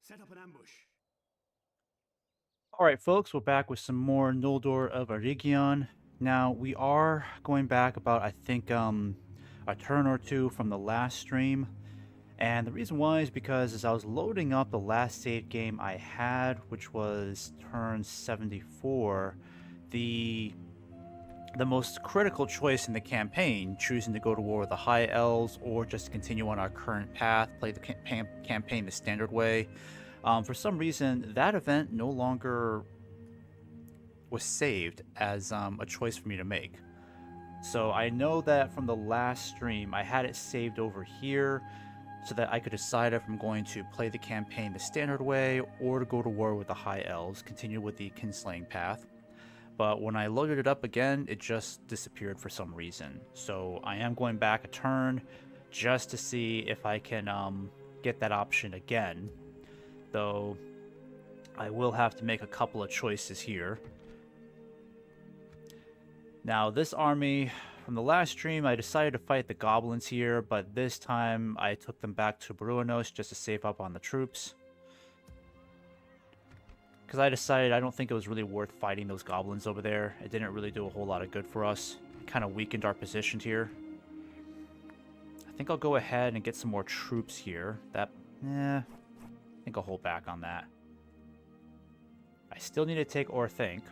Set up an ambush. Alright folks, we're back with some more Noldor of Eregion. Now, we are going back about, I think, a turn or two from the last stream. And the reason why is because as I was loading up the last save game I had, which was turn 74, the most critical choice in the campaign, choosing to go to war with the High Elves or just continue on our current path, play the campaign the standard way, for some reason, that event no longer was saved as a choice for me to make. So I know that from the last stream, I had it saved over here so that I could decide if I'm going to play the campaign the standard way or to go to war with the High Elves, continue with the kinslaying path. But when I loaded it up again, it just disappeared for some reason. So I am going back a turn just to see if I can get that option again. Though I will have to make a couple of choices here. Now, this army, from the last stream, I decided to fight the goblins here, but this time I took them back to Bruinos just to save up on the troops. Because I decided I don't think it was really worth fighting those goblins over there. It didn't really do a whole lot of good for us. It kind of weakened our position here. I think I'll go ahead and get some more troops here. I think I'll hold back on that. I still need to take Orthanc.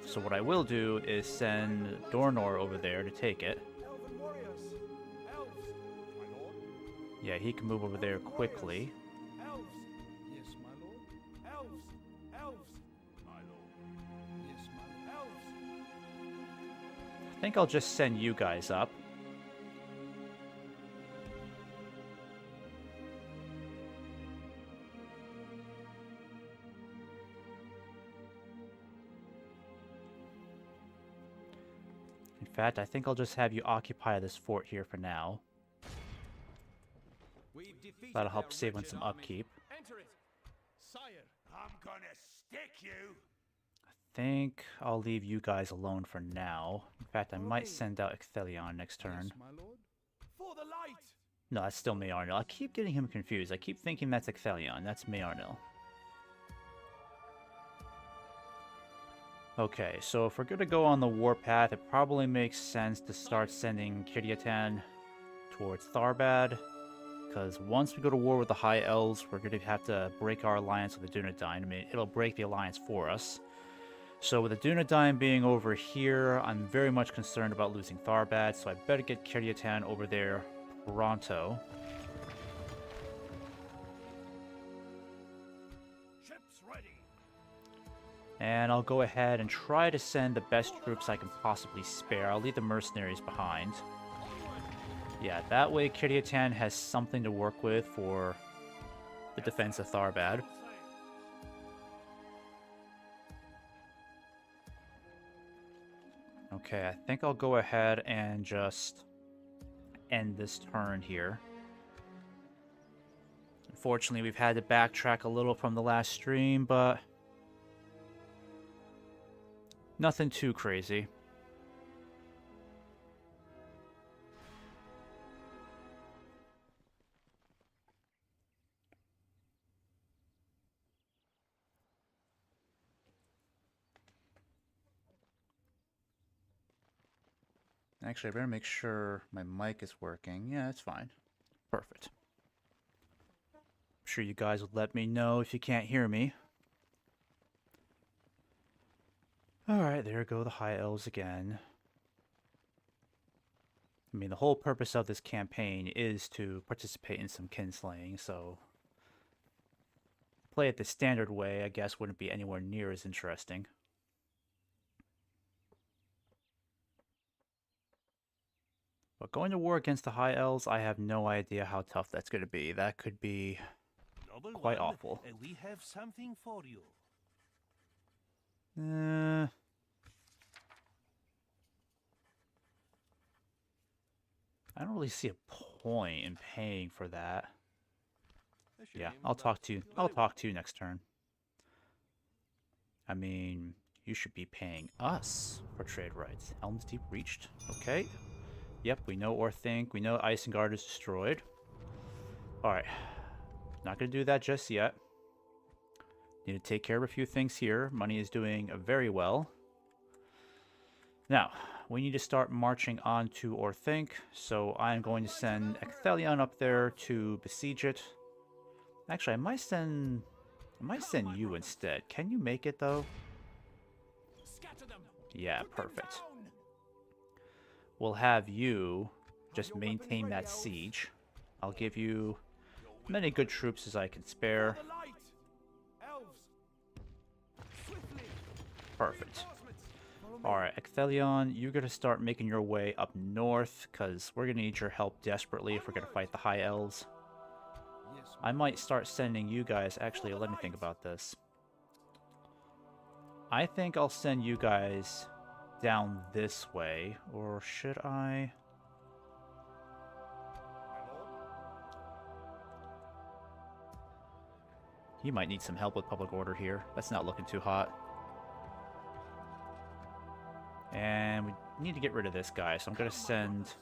So what I will do is send Dornor over there to take it. Yeah, he can move over there quickly. I think I'll just send you guys up. In fact, I think I'll just have you occupy this fort here for now. That'll help save on some upkeep. Enter it. Sire, I'm gonna stick you. I think I'll leave you guys alone for now. In fact, I might send out Ecthelion next turn. Yes, my lord. For the light. No, that's still Mayornil. I keep getting him confused. I keep thinking that's Ecthelion. That's Mayornil. Okay, so if we're going to go on the warpath, it probably makes sense to start sending Kiryatan towards Tharbad. Because once we go to war with the High Elves, we're going to have to break our alliance with the Dunedain. I mean, it'll break the alliance for us. So with the Dunedain being over here, I'm very much concerned about losing Tharbad, so I better get Kiryatan over there pronto. Ships ready. And I'll go ahead and try to send the best troops I can possibly spare. I'll leave the mercenaries behind. Yeah, that way Kiryatan has something to work with for the defense of Tharbad. Okay, I think I'll go ahead and just end this turn here. Unfortunately, we've had to backtrack a little from the last stream, but nothing too crazy. Actually, I better make sure my mic is working. Yeah, it's fine. Perfect. I'm sure you guys would let me know if you can't hear me. Alright, there go the High Elves again. I mean, the whole purpose of this campaign is to participate in some kinslaying, so play it the standard way, I guess, wouldn't be anywhere near as interesting. But going to war against the High Elves, I have no idea how tough that's going to be. That could be quite awful. We have something for you. I don't really see a point in paying for that. Yeah, I'll talk to you. I'll talk to you next turn. I mean, you should be paying us for trade rights. Helm's Deep reached. Okay. Yep, we know Orthanc. We know Isengard is destroyed. Alright. Not going to do that just yet. Need to take care of a few things here. Money is doing very well. Now, we need to start marching on to Orthanc, so I'm going to send Ecthelion up there to besiege it. Actually, I might send you instead. Can you make it, though? Yeah, perfect. We'll have you just maintain that siege. I'll give you many good troops as I can spare. Perfect. Alright, Ecthelion, you're going to start making your way up north, because we're going to need your help desperately if we're going to fight the High Elves. I might start sending you guys... Actually, let me think about this. I think I'll send you guys down this way, or should I? He might need some help with public order here. That's not looking too hot. And we need to get rid of this guy, so I'm going to send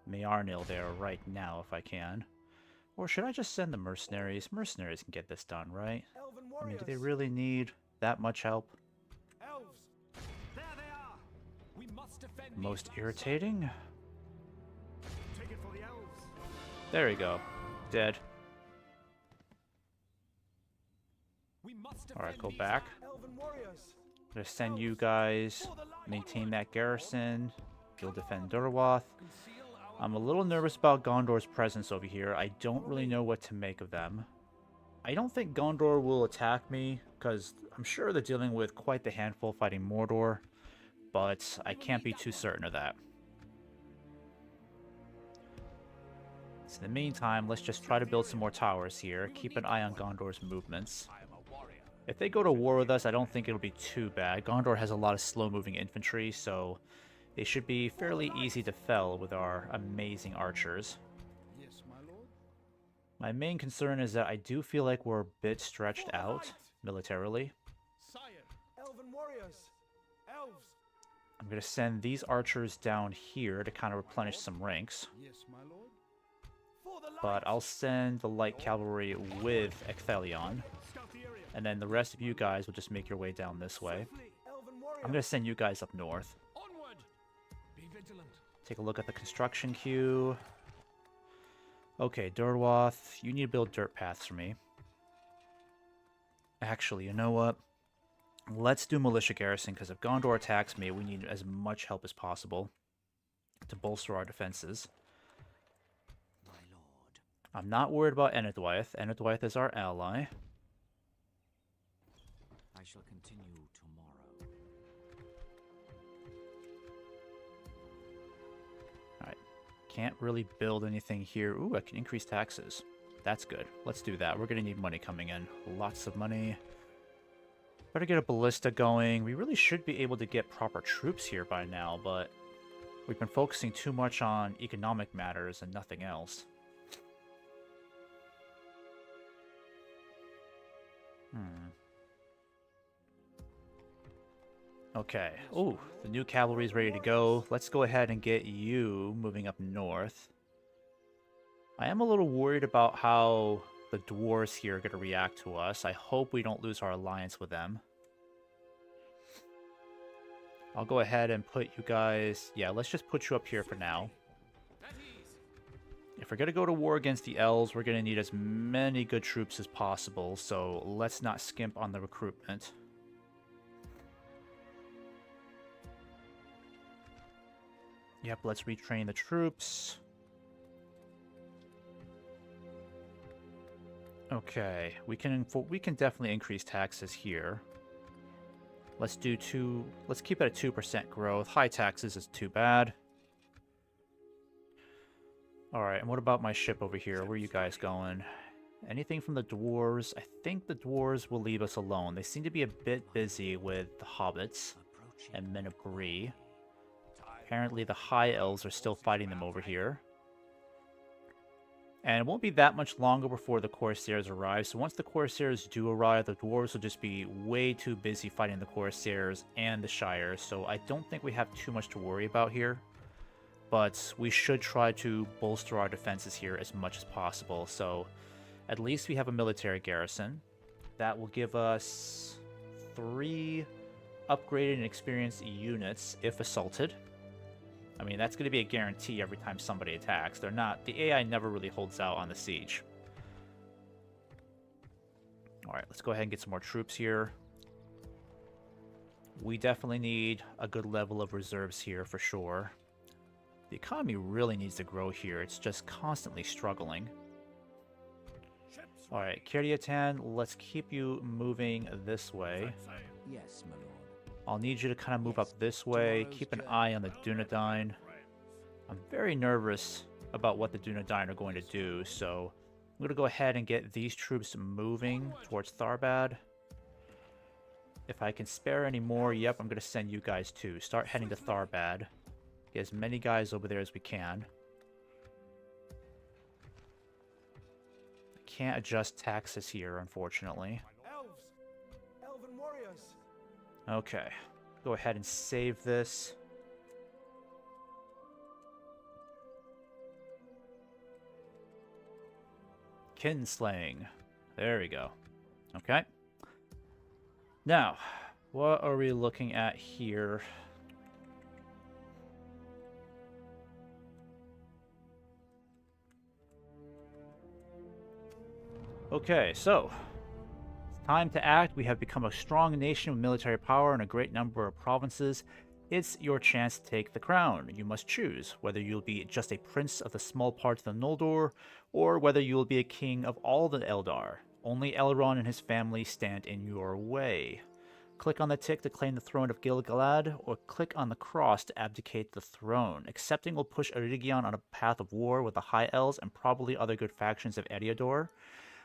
Mayarnil there right now if I can. Or should I just send the mercenaries? Mercenaries can get this done, right? I mean, do they really need that much help? There they are. We must defend Most irritating? Take it for the elves. There we go. Dead. Alright, go back. I'm going to send you guys, maintain that garrison. You'll defend Durwath. I'm a little nervous about Gondor's presence over here. I don't really know what to make of them. I don't think Gondor will attack me, because I'm sure they're dealing with quite the handful fighting Mordor, but I can't be too certain of that. So in the meantime, let's just try to build some more towers here. Keep an eye on Gondor's movements. If they go to war with us, I don't think it'll be too bad. Gondor has a lot of slow-moving infantry, so they should be fairly easy to fell with our amazing archers. Yes, my lord. My main concern is that I do feel like we're a bit stretched out militarily. Sire, elven warriors, elves. I'm going to send these archers down here to kind of replenish some ranks. Yes, my lord. But I'll send the light cavalry with Ecthelion. And then the rest of you guys will just make your way down this way. I'm going to send you guys up north. Onward. Be vigilant. Take a look at the construction queue. Okay, Durwath, you need to build dirt paths for me. Actually, you know what? Let's do militia garrison, because if Gondor attacks me, we need as much help as possible to bolster our defenses. My lord. I'm not worried about Enedwyth. Enedwyth is our ally. I shall continue tomorrow. Alright. Can't really build anything here. Ooh, I can increase taxes. That's good. Let's do that. We're going to need money coming in. Lots of money. Better get a ballista going. We really should be able to get proper troops here by now, but we've been focusing too much on economic matters and nothing else. Okay. Ooh, the new cavalry is ready to go. Let's go ahead and get you moving up north. I am a little worried about how the dwarves here are going to react to us. I hope we don't lose our alliance with them. I'll go ahead and put you guys... Yeah, let's just put you up here for now. If we're going to go to war against the elves, we're going to need as many good troops as possible, so let's not skimp on the recruitment. Yep, let's retrain the troops. Okay, we can definitely increase taxes here. Let's keep it at 2% growth. High taxes is too bad. Alright, and what about my ship over here? Where are you guys going? Anything from the dwarves? I think the dwarves will leave us alone. They seem to be a bit busy with the hobbits and men of Bree. Apparently the high elves are still fighting them over here. And it won't be that much longer before the Corsairs arrive, so once the Corsairs do arrive, the dwarves will just be way too busy fighting the Corsairs and the Shire, so I don't think we have too much to worry about here. But we should try to bolster our defenses here as much as possible, so At least we have a military garrison. That will give us 3 upgraded and experienced units if assaulted. I mean, that's going to be a guarantee every time somebody attacks. They're not... The AI never really holds out on the siege. Alright, let's go ahead and get some more troops here. We definitely need a good level of reserves here for sure. The economy really needs to grow here. It's just constantly struggling. Alright, Kiryatan, let's keep you moving this way. Yes, my lord. I'll need you to kind of move up this way. Keep an eye on the Dunedain. I'm very nervous about what the Dunedain are going to do, so I'm going to go ahead and get these troops moving towards Tharbad. If I can spare any more, yep, I'm going to send you guys too. Start heading to Tharbad. Get as many guys over there as we can. I can't adjust taxes here, unfortunately. Elves! Elven warriors! Okay. Go ahead and save this. Kinslaying. There we go. Okay. Now, what are we looking at here? Okay, so it's time to act. We have become a strong nation with military power and a great number of provinces. It's your chance to take the crown. You must choose whether you'll be just a prince of the small parts of Noldor, or whether you will be a king of all the Eldar. Only Elrond and his family stand in your way. Click on the tick to claim the throne of Gil-galad, or click on the cross to abdicate the throne. Accepting will push Eregion on a path of war with the High Elves and probably other good factions of Eriador.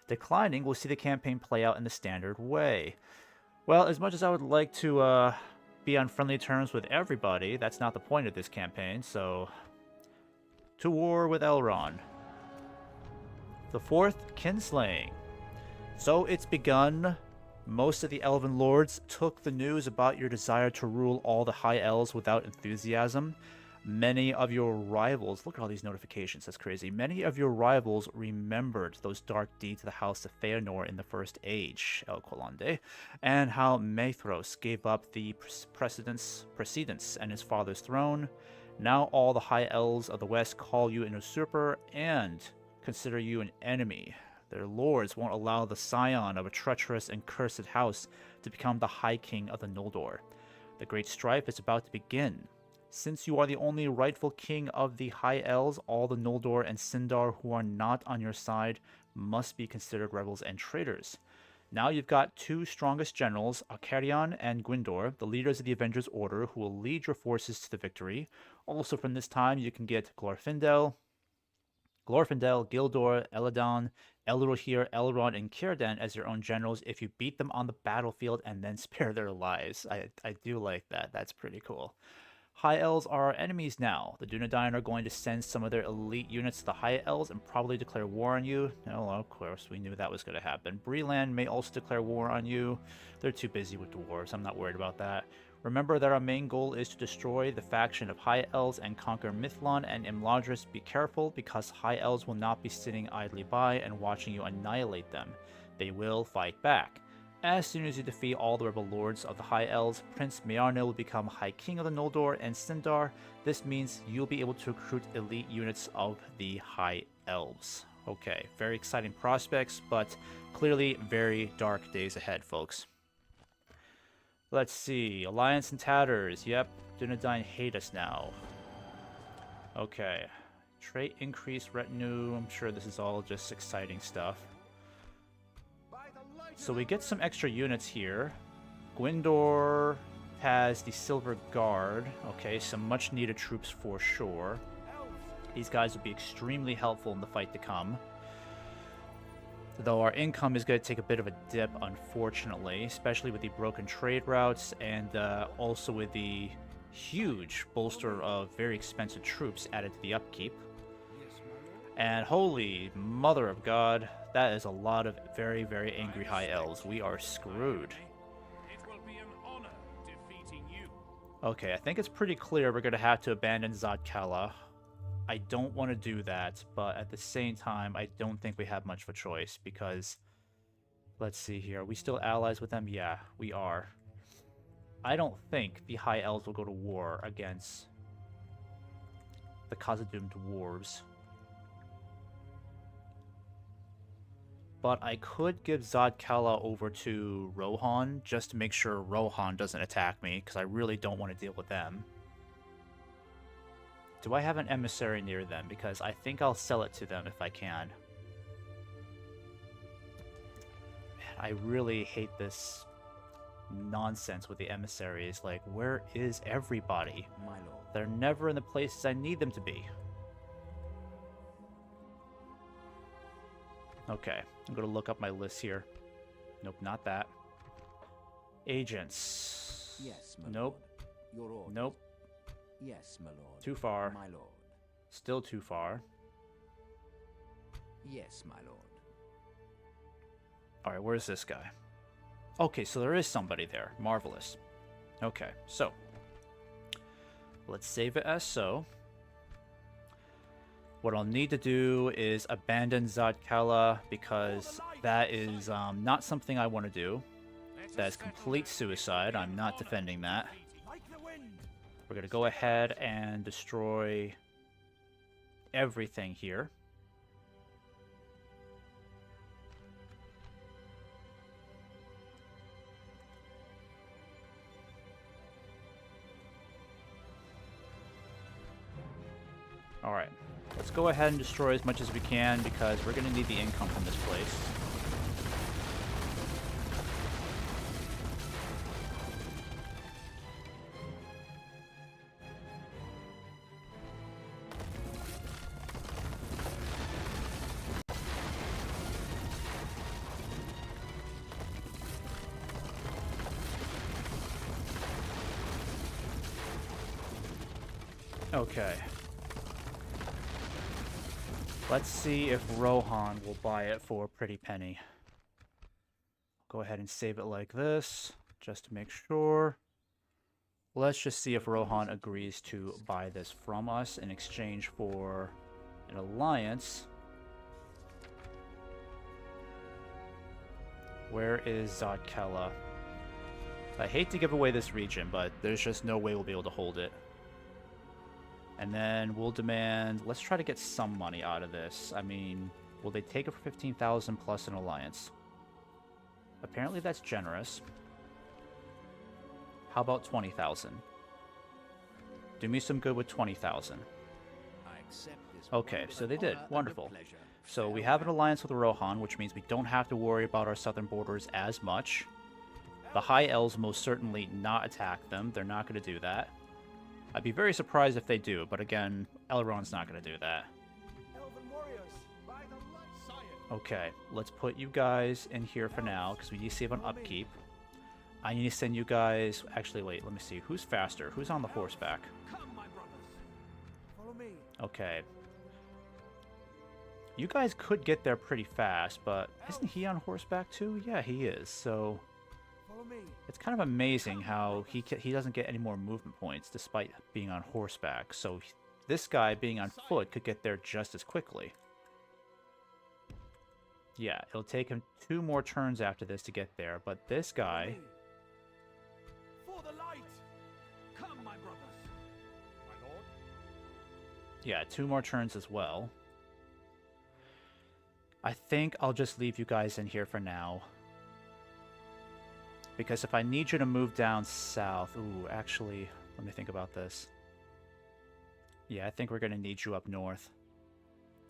Declining will see the campaign play out in the standard way. Well, as much as I would like to be on friendly terms with everybody, that's not the point of this campaign, so... To war with Elrond. The 4th, Kinslaying. So it's begun. Most of the Elven Lords took the news about your desire to rule all the High Elves without enthusiasm. Many of your rivals, look at all these notifications, that's crazy. Many of your rivals remembered those dark deeds to the House of Feanor in the First Age, El Colande, and how Maethros gave up the precedence and his father's throne. Now all the High Elves of the West call you an usurper and consider you an enemy. Their lords won't allow the scion of a treacherous and cursed house to become the High King of the Noldor. The great strife is about to begin. Since you are the only rightful king of the High Elves, all the Noldor and Sindar who are not on your side must be considered rebels and traitors. Now you've got 2 strongest generals, Acarion and Gwyndor, the leaders of the Avengers Order, who will lead your forces to the victory. Also from this time, you can get Glorfindel, Gildor, Eladon, Elrohir, Elrond, and Círdan as your own generals if you beat them on the battlefield and then spare their lives. I do like that. That's pretty cool. High Elves are our enemies now. The Dunedain are going to send some of their elite units to the High Elves and probably declare war on you. No, of course, we knew that was going to happen. Breland may also declare war on you. They're too busy with dwarves. I'm not worried about that. Remember that our main goal is to destroy the faction of High Elves and conquer Mithlond and Imladris. Be careful, because High Elves will not be sitting idly by and watching you annihilate them. They will fight back. As soon as you defeat all the rebel lords of the High Elves, Prince Mearnil will become High King of the Noldor and Sindar. This means you'll be able to recruit elite units of the High Elves. Okay, very exciting prospects, but clearly very dark days ahead, folks. Let's see. Alliance and Tatters. Yep, Dunedain hate us now. Okay. Trait increase retinue. I'm sure this is all just exciting stuff. So we get some extra units here. Gwyndor has the Silver Guard. Okay, some much needed troops for sure. These guys will be extremely helpful in the fight to come. Though our income is going to take a bit of a dip, unfortunately, especially with the broken trade routes and also with the huge bolster of very expensive troops added to the upkeep. And holy mother of God, that is a lot of very, very angry High Elves. We are screwed. Okay, I think it's pretty clear we're going to have to abandon Zadkala. I don't want to do that, but at the same time, I don't think we have much of a choice because, let's see here, are we still allies with them? Yeah, we are. I don't think the High Elves will go to war against the Khazad-dûm dwarves. But I could give Zod-Kala over to Rohan just to make sure Rohan doesn't attack me, because I really don't want to deal with them. Do I have an emissary near them? Because I think I'll sell it to them if I can. Man, I really hate this nonsense with the emissaries. Like, where is everybody? My lord. They're never in the places I need them to be. Okay, I'm gonna look up my list here. Nope, not that. Agents. Yes, my nope. lord. Your orders. Nope. Yes, my lord. Too far. My lord. Still too far. Yes, my lord. Alright, where's this guy? Okay, so there is somebody there. Marvelous. Okay, so. Let's save it as so. What I'll need to do is abandon Zod-Kala because that is not something I want to do. That is complete suicide. I'm not defending that. We're going to go ahead and destroy everything here. Alright, let's go ahead and destroy as much as we can because we're going to need the income from this place. Okay. Let's see if Rohan will buy it for a pretty penny. Go ahead and save it like this, just to make sure. Let's just see if Rohan agrees to buy this from us in exchange for an alliance. Where is Zod-Kala? I hate to give away this region, but there's just no way we'll be able to hold it. And then we'll demand, let's try to get some money out of this. I mean, will they take it for 15,000 plus an alliance? Apparently that's generous. How about 20,000? Do me some good with 20,000. Okay, so they did. Wonderful. So we have an alliance with Rohan, which means we don't have to worry about our southern borders as much. The High Elves most certainly not attack them. They're not going to do that. I'd be very surprised if they do, but again, Elrond's not going to do that. Okay, let's put you guys in here for now, because we need to save on upkeep. I need to send you guys... Actually, wait, let me see. Who's faster? Who's on the horseback? Okay. You guys could get there pretty fast, but isn't he on horseback too? Yeah, he is, so... It's kind of amazing how he doesn't get any more movement points despite being on horseback. So this guy being on foot could get there just as quickly. Yeah, it'll take him 2 more turns after this to get there, but this guy... For the light! Come, my brothers! My lord? Yeah, 2 more turns as well. I think I'll just leave you guys in here for now. Because if I need you to move down south... Ooh, actually, let me think about this. Yeah, I think we're going to need you up north.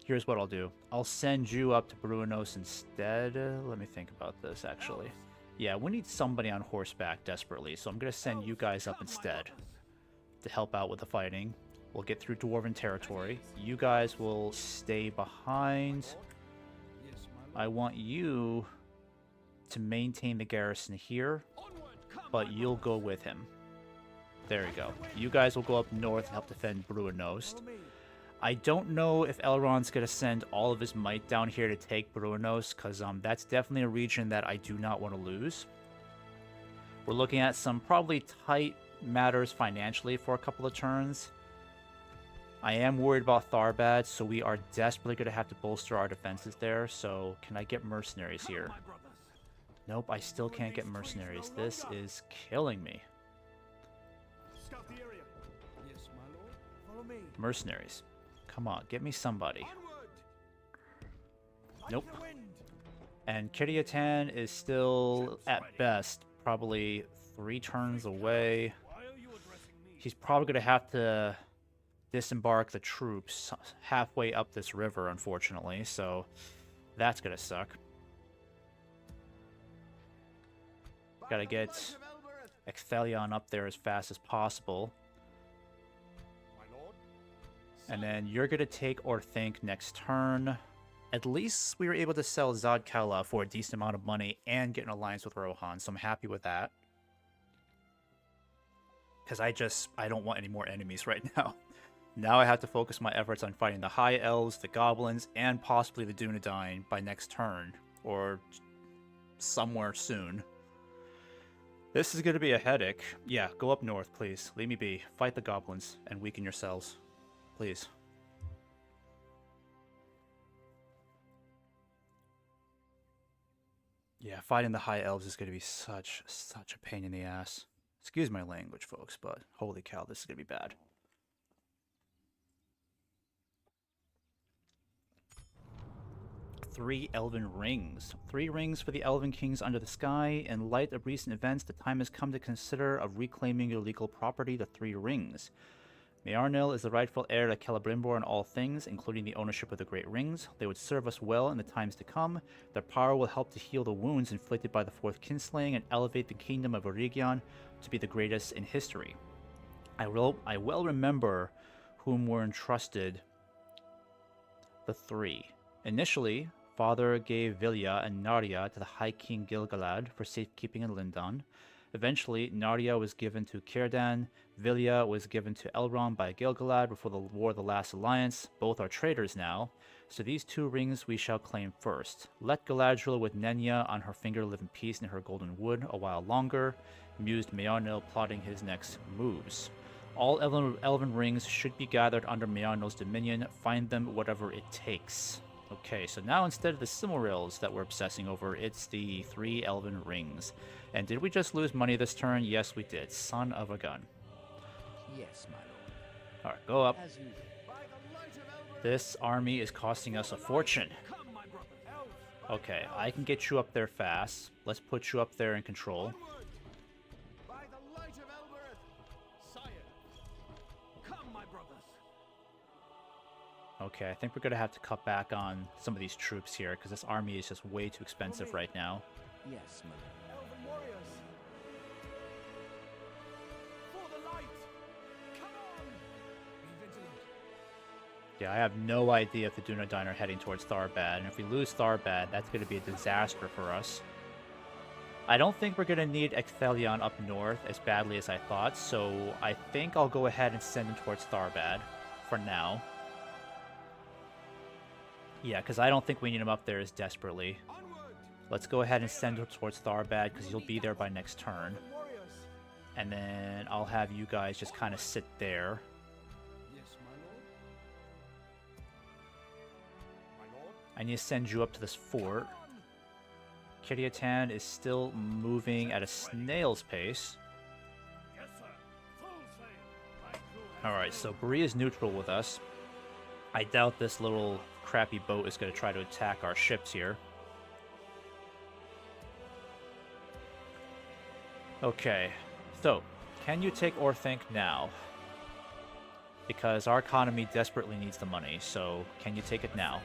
Here's what I'll do. I'll send you up to Bruinos instead. Let me think about this, actually. Yeah, we need somebody on horseback desperately, so I'm going to send you guys up instead to help out with the fighting. We'll get through Dwarven territory. You guys will stay behind. I want you to maintain the garrison here, but you'll go with him. There you go. You guys will go up north and help defend Bruinos. I don't know if Elrond's going to send all of his might down here to take Bruinos, because that's definitely a region that I do not want to lose. We're looking at some probably tight matters financially for a couple of turns. I am worried about Tharbad, so we are desperately going to have to bolster our defenses there. So, can I get mercenaries here? Nope, I still can't get mercenaries. This is killing me. Scout the area. Yes, my lord. Follow me. Mercenaries. Come on, get me somebody. Onward. Nope. Like the wind. And Kiryatan is still, at best, probably 3 turns away. Why are you addressing me? He's probably going to have to disembark the troops halfway up this river, unfortunately, so that's going to suck. Gotta get Ecthelion up there as fast as possible. My lord. And then you're going to take Orthanc next turn. At least we were able to sell Zadkala for a decent amount of money and get an alliance with Rohan, so I'm happy with that. Because I don't want any more enemies right now. Now I have to focus my efforts on fighting the High Elves, the Goblins, and possibly the Dunedain by next turn, or somewhere soon. This is going to be a headache. Yeah, go up north, please. Leave me be. Fight the Goblins and weaken yourselves. Please. Yeah, fighting the High Elves is going to be such a pain in the ass. Excuse my language, folks, but holy cow, this is going to be bad. Three Elven Rings. 3 rings for the Elven Kings under the sky. In light of recent events, the time has come to consider of reclaiming your legal property, the 3 rings. Mearnil is the rightful heir to Celebrimbor in all things, including the ownership of the Great Rings. They would serve us well in the times to come. Their power will help to heal the wounds inflicted by the 4th kinslaying and elevate the kingdom of Eregion to be the greatest in history. I well remember whom were entrusted the 3. Initially, Father gave Vilya and Narya to the High King Gilgalad for safekeeping in Lindon. Eventually, Narya was given to Círdan, Vilya was given to Elrond by Gilgalad before the War of the Last Alliance. Both are traitors now, so these 2 rings we shall claim first. Let Galadriel with Nenya on her finger live in peace in her golden wood a while longer, mused Mearnil, plotting his next moves. All elven rings should be gathered under Mearnil's dominion. Find them whatever it takes. Okay, so now instead of the Silmarils that we're obsessing over, it's the 3 Elven Rings. And did we just lose money this turn? Yes, we did. Son of a gun. Yes, my lord. Alright, go up. As usual. This army is costing us a fortune. Come, my brother. Elves. Okay, I can get you up there fast. Let's put you up there in control. Onward. By the light of Elbereth. Sire. Come, my brothers. Okay, I think we're going to have to cut back on some of these troops here, because this army is just way too expensive right now. Yes, my lord. Elven warriors. For the light. Come on. Be vigilant. Yeah, I have no idea if the Dunedain are heading towards Tharbad, and if we lose Tharbad, that's going to be a disaster for us. I don't think we're going to need Ecthelion up north as badly as I thought, so I think I'll go ahead and send him towards Tharbad for now. Yeah, because I don't think we need him up there as desperately. Onward. Let's go ahead and send him towards Tharbad, because he'll be there by next turn. Elven warriors. And then I'll have you guys just kind of sit there. Yes, my lord. My lord. I need to send you up to this fort. Kiryatan is still moving at a snail's pace. Yes, sir. Full sail. My crew has Alright, so Bree is neutral with us. I doubt this little crappy boat is going to try to attack our ships here. Okay, so, can you take Orthanc now? Because our economy desperately needs the money, so can you take it now?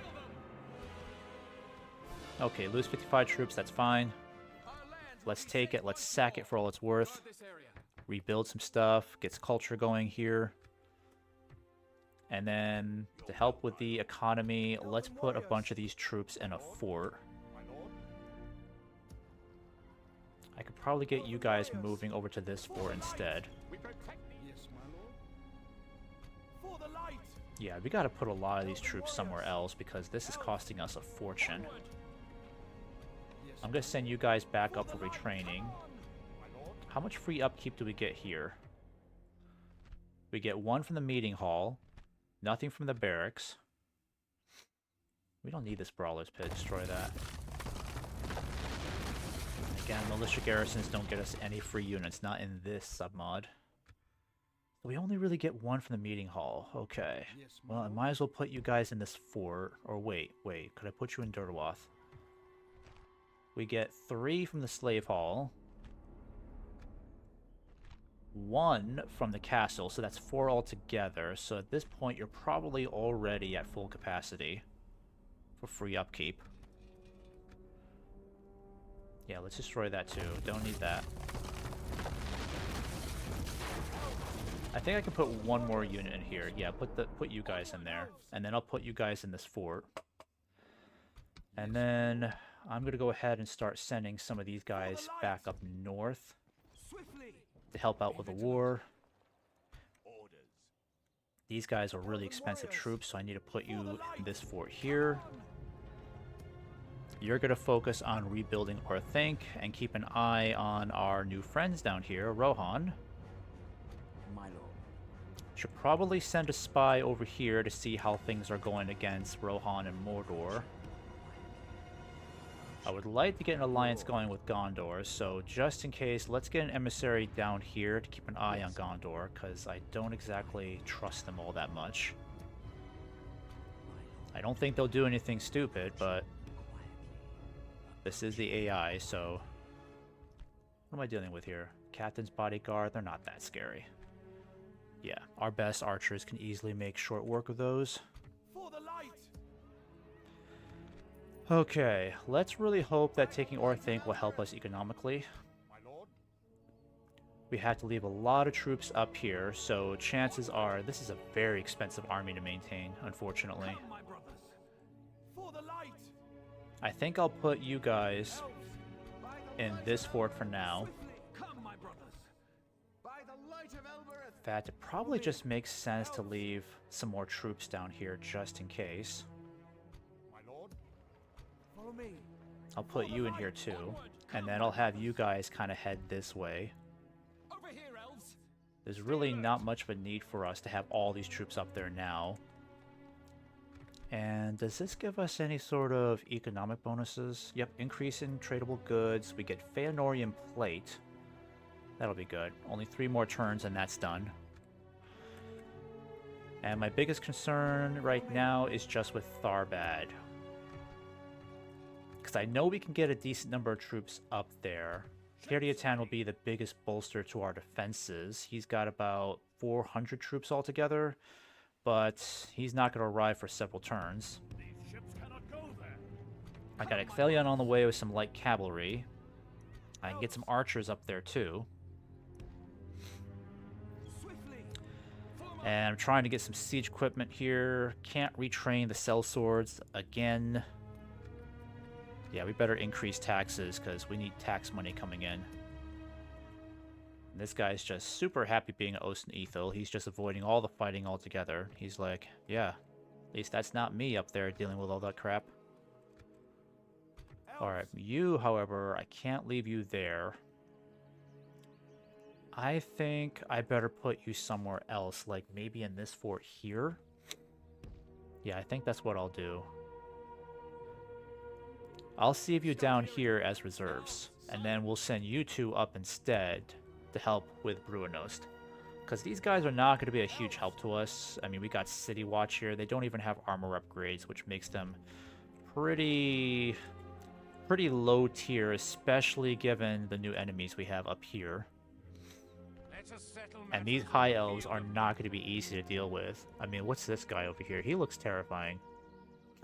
Okay, lose 55 troops, that's fine. Let's take it, let's sack it for all it's worth. this area. Rebuild some stuff, gets culture going here. And then, to help with the economy, let's put a bunch of these troops in a fort. My lord. I could probably get you guys moving over to this fort instead. We protect thee. Yes, my lord. For the light. Yeah, we gotta put a lot of these troops somewhere else because this is costing us a fortune. Onward. Yes. I'm gonna send you guys back up for retraining. My lord. How much free upkeep do we get here? We get 1 from the meeting hall. Nothing from the barracks. We don't need this Brawler's Pit. Destroy that. Again, militia garrisons don't get us any free units. Not in this submod. We only really get one from the meeting hall. Okay. Well, I might as well put you guys in this fort. Or wait. Could I put you in Durwath? We get 3 from the slave hall. 1 from the castle, so that's 4 altogether. So at this point, you're probably already at full capacity for free upkeep. Yeah, let's destroy that too. Don't need that. I think I can put 1 more unit in here. Yeah, put you guys in there, and then I'll put you guys in this fort. And then I'm gonna go ahead and start sending some of these guys back up north to help out with the war. These guys are really expensive troops, so I need to put you in this fort here. You're going to focus on rebuilding Orthanc and keep an eye on our new friends down here, Rohan. My lord. Should probably send a spy over here to see how things are going against Rohan and Mordor. I would like to get an alliance going with Gondor, so just in case, let's get an emissary down here to keep an eye on Gondor, because I don't exactly trust them all that much. I don't think they'll do anything stupid, but this is the AI, so what am I dealing with here? Captain's bodyguard, they're not that scary. Yeah, our best archers can easily make short work of those. For the light. Okay, let's really hope that taking Orthanc will help us economically. My lord. We had to leave a lot of troops up here, so chances are this is a very expensive army to maintain, unfortunately. Come, my brothers. For the light. I think I'll put you guys in this fort for now. Come, my brothers. By the light of Elbereth. In fact, it probably just makes sense to leave some more troops down here just in case. My lord. Follow me. I'll put you in here too, and then I'll have you guys kind of head this way. Over here, elves. There's really not much of a need for us to have all these troops up there now. And does this give us any sort of economic bonuses? Yep, increase in tradable goods. We get Feanorian plate. That'll be good. Only 3 more turns and that's done. And my biggest concern right now is just with Tharbad. Because I know we can get a decent number of troops up there. Kiriatan will be the biggest bolster to our defenses. He's got about 400 troops altogether, but he's not going to arrive for several turns. These ships cannot go there. I got Ecthelion on the way with some light cavalry. I can get some archers up there too. Swiftly. And I'm trying to get some siege equipment here. Can't retrain the sellswords again. Yeah, we better increase taxes because we need tax money coming in. And this guy's just super happy being at Ost and Ethel. He's just avoiding all the fighting altogether. He's like, yeah, at least that's not me up there dealing with all that crap. Alright, you, however, I can't leave you there. I think I better put you somewhere else, like maybe in this fort here. Yeah, I think that's what I'll do. I'll save you down here as reserves, and then we'll send you 2 up instead to help with Bruinost. Because these guys are not going to be a huge help to us. I mean, we got City Watch here. They don't even have armor upgrades, which makes them pretty low tier, especially given the new enemies we have up here. And these high elves are not going to be easy to deal with. I mean, what's this guy over here? He looks terrifying.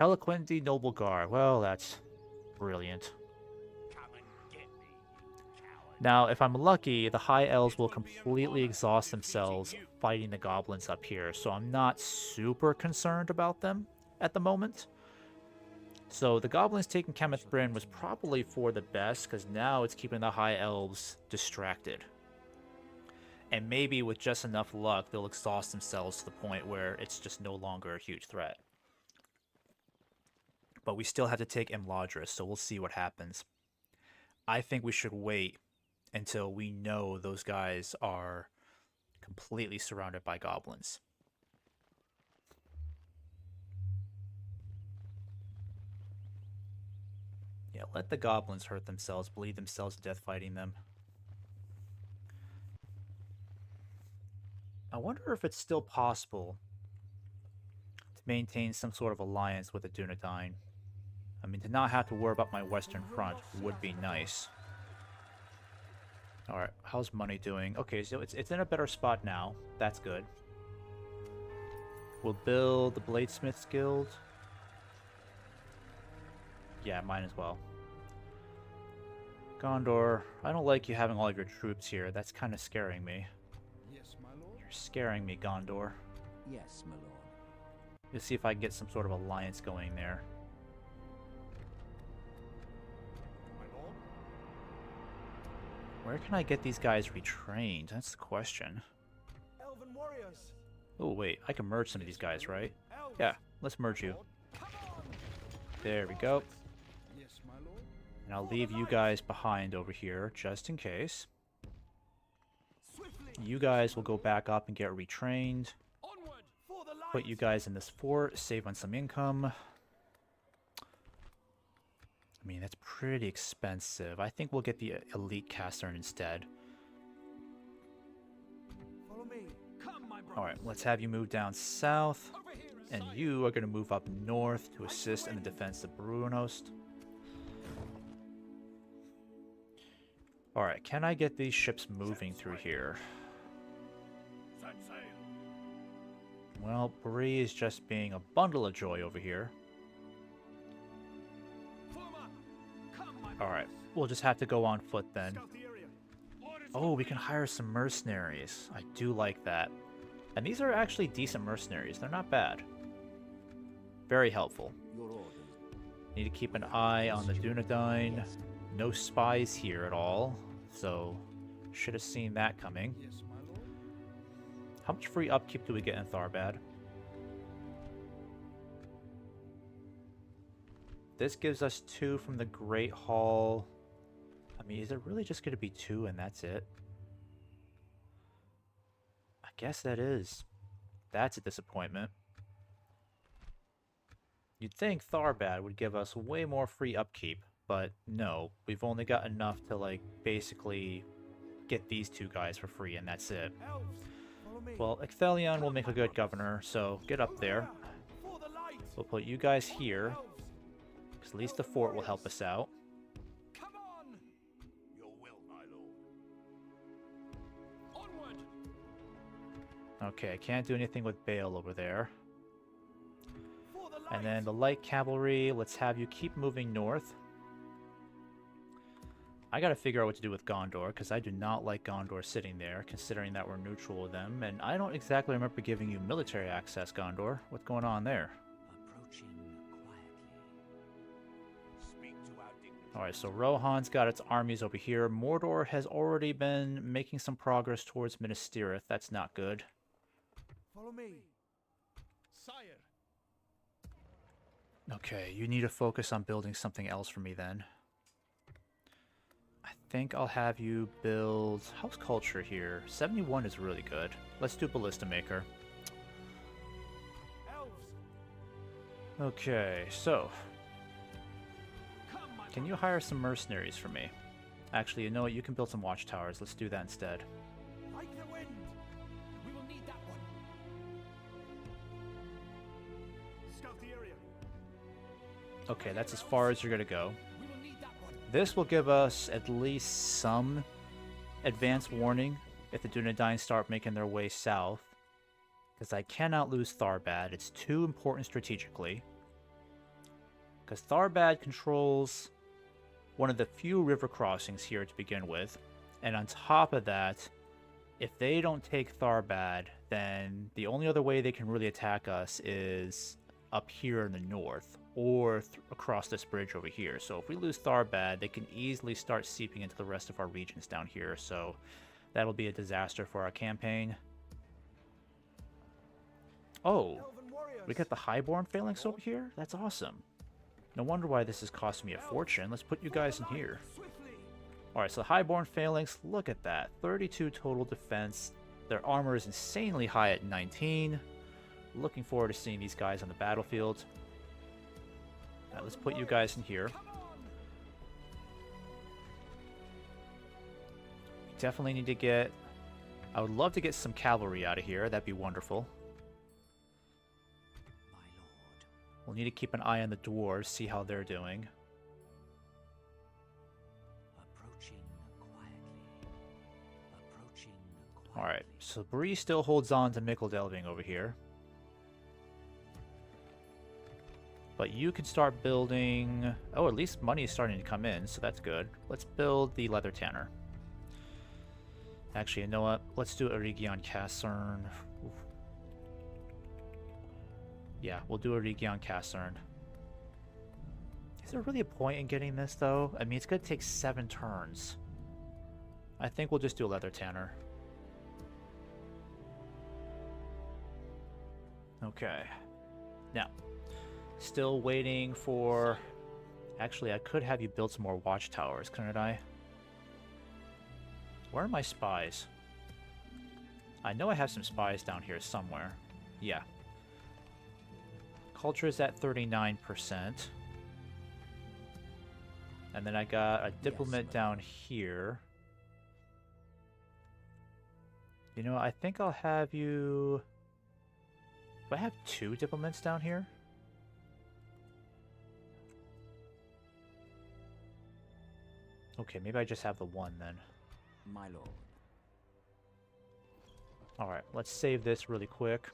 Eloquenti Noblegar. Well, that's brilliant. Now, if I'm lucky, the high elves will completely exhaust themselves fighting the goblins up here, so I'm not super concerned about them at the moment. So the goblins taking Kenneth Bryn was probably for the best, because now it's keeping the high elves distracted. And maybe with just enough luck, they'll exhaust themselves to the point where it's just no longer a huge threat. But we still have to take Imladris, so we'll see what happens. I think we should wait until we know those guys are completely surrounded by goblins. Yeah, let the goblins hurt themselves, bleed themselves to death fighting them. I wonder if it's still possible to maintain some sort of alliance with the Dunedain. I mean, to not have to worry about my western front would be nice. Alright, how's money doing? Okay, so it's in a better spot now. That's good. We'll build the Bladesmith's Guild. Yeah, mine as well. Gondor, I don't like you having all of your troops here. That's kind of scaring me. Yes, my lord. You're scaring me, Gondor. Yes, my lord. Let's see if I can get some sort of alliance going there. My lord. Where can I get these guys retrained? That's the question. Elven warriors. Oh, wait. I can merge some of these guys, right? Elves. Yeah, let's merge you. Come on. There we go. Yes, my lord. And I'll leave you guys behind over here, just in case. Swiftly. You guys will go back up and get retrained. Onward for the light. Put you guys in this fort, save on some income. I mean, that's pretty expensive. I think we'll get the elite castern instead. Follow me. Come, my brother. Alright, let's have you move down south. Over here, And sire. you are going to move up north to assist in the defense of Brunost. Alright, can I get these ships moving through here? Set sail. Well, Bree is just being a bundle of joy over here. Form up. Come, my Alright, brothers. we'll just have to go on foot then. Scout the area. Orders Oh, we can hire some mercenaries. I do like that. And these are actually decent mercenaries. They're not bad. Very helpful. Your orders. Need to keep an eye on the Dunedain. No spies here at all, so should have seen that coming. Yes, my lord. How much free upkeep do we get in Tharbad? This gives us 2 from the Great Hall. I mean, is it really just going to be 2 and that's it? I guess that is. That's a disappointment. You'd think Tharbad would give us way more free upkeep, but no. We've only got enough to, like, basically get these 2 guys for free and that's it. Elves, follow me. Well, Ecthelion will make a good governor, so get up there. For the light. We'll put you guys here, Elves, because at least the fort will help us out. come on. Your will, my lord. Onward. Okay, I can't do anything with Bale over there. For the light. And then the light cavalry, let's have you keep moving north. I gotta figure out what to do with Gondor, because I do not like Gondor sitting there, considering that we're neutral with them. And I don't exactly remember giving you military access, Gondor. What's going on there? Approaching quietly. Speak to our dignity. Alright, so Rohan's got its armies over here. Mordor has already been making some progress towards Minas Tirith. That's not good. Follow me. Sire. Okay, you need to focus on building something else for me then. I think I'll have you build house culture here. 71 is really good. Let's do Ballista Maker. Elves, Okay, so come, my can you hire some mercenaries for me? Actually, you know what? You can build some watchtowers. Let's do that instead. like the wind. We will need that one. Scout the area. Okay, that's as far as you're gonna go. We will need that one. This will give us at least some advance warning if the Dunedain start making their way south. Because I cannot lose Tharbad. It's too important strategically. Because Tharbad controls one of the few river crossings here to begin with. And on top of that, if they don't take Tharbad, then the only other way they can really attack us is up here in the north, or across this bridge over here. So if we lose Tharbad, they can easily start seeping into the rest of our regions down here. So that'll be a disaster for our campaign. Oh, Elven warriors. we got the Highborn Phalanx over here? That's awesome. No wonder why this is costing me a fortune. Let's put you guys in here. Swiftly. Alright, so the Highborn Phalanx, look at that. 32 total defense. Their armor is insanely high at 19. Looking forward to seeing these guys on the battlefield. Alright, let's put you guys in here. Come on. definitely need to get... I would love to get some cavalry out of here. That'd be wonderful. My lord. We'll need to keep an eye on the dwarves, see how they're doing. Approaching quietly. Approaching quietly. Alright, so Bree still holds on to Mickeldelving over here. But you can start building... Oh, at least money is starting to come in, so that's good. Let's build the leather tanner. Actually, you know what? Let's do Eregion Casern. Oof. Yeah, we'll do Eregion Casern. Is there really a point in getting this, though? I mean, it's going to take 7 turns. I think we'll just do a leather tanner. Okay. Now, still waiting for... Actually, I could have you build some more watchtowers, couldn't I? Where are my spies? I know I have some spies down here somewhere. Yeah. Culture is at 39%. And then I got a diplomat down here. You know, I think I'll have you... Do I have 2 diplomats down here? Okay, maybe I just have the 1 then. My lord. Alright, let's save this really quick.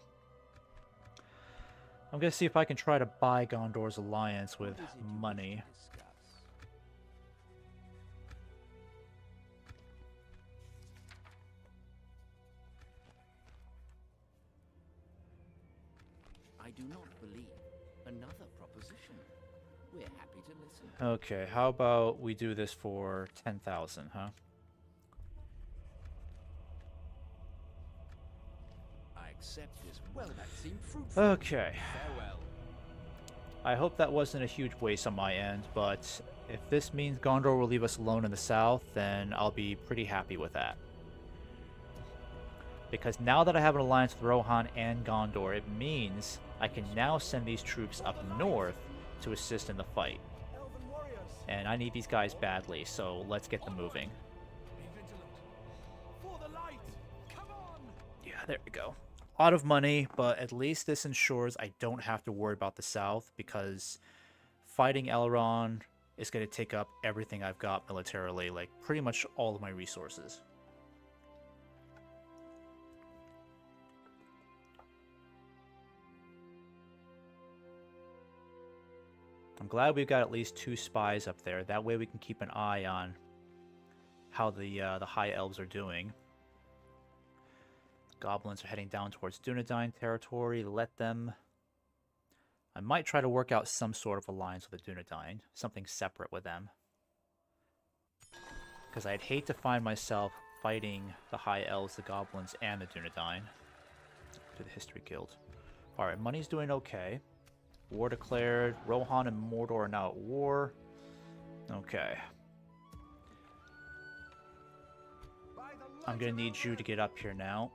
I'm gonna see if I can try to buy Gondor's alliance with What is it you wish money. to discuss? I do not believe another proposition. We're happy to listen. Okay, how about we do this for 10,000, huh? I accept this. Well, that seemed fruitful. Okay. Farewell. I hope that wasn't a huge waste on my end, but if this means Gondor will leave us alone in the south, then I'll be pretty happy with that. Because now that I have an alliance with Rohan and Gondor, it means I can now send these troops up north to assist in the fight. Elven warriors, And I need these guys badly, so let's get them moving. be vigilant. For the light, come on! Yeah, there we go. A lot of money, but at least this ensures I don't have to worry about the south, because fighting Elrond is going to take up everything I've got militarily, like pretty much all of my resources. I'm glad we've got at least 2 spies up there. That way we can keep an eye on how the High Elves are doing. Goblins are heading down towards Dunedain territory. Let them... I might try to work out some sort of alliance with the Dunedain. Something separate with them. Because I'd hate to find myself fighting the High Elves, the Goblins, and the Dunedain. To the History Guild. Alright, money's doing okay. War declared. Rohan and Mordor are now at war. Okay. I'm gonna need you to get up here now.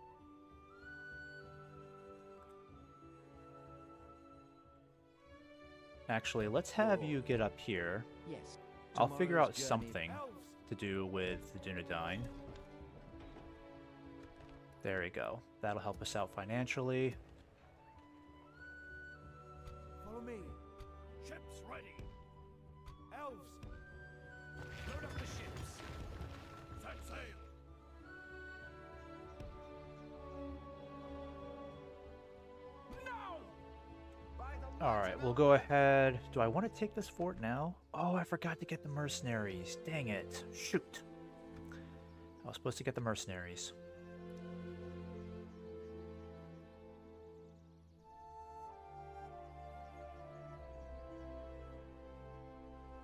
Actually, let's have you get up here. Yes. I'll figure out Tomorrow's journey. something to do with the Dunedain. There we go. That'll help us out financially. Follow me. Ships ready. Elves, Load up the ships. Set sail. now! By the Alright, we'll go ahead. Do I want to take this fort now? Oh, I forgot to get the mercenaries. Dang it. Shoot. I was supposed to get the mercenaries.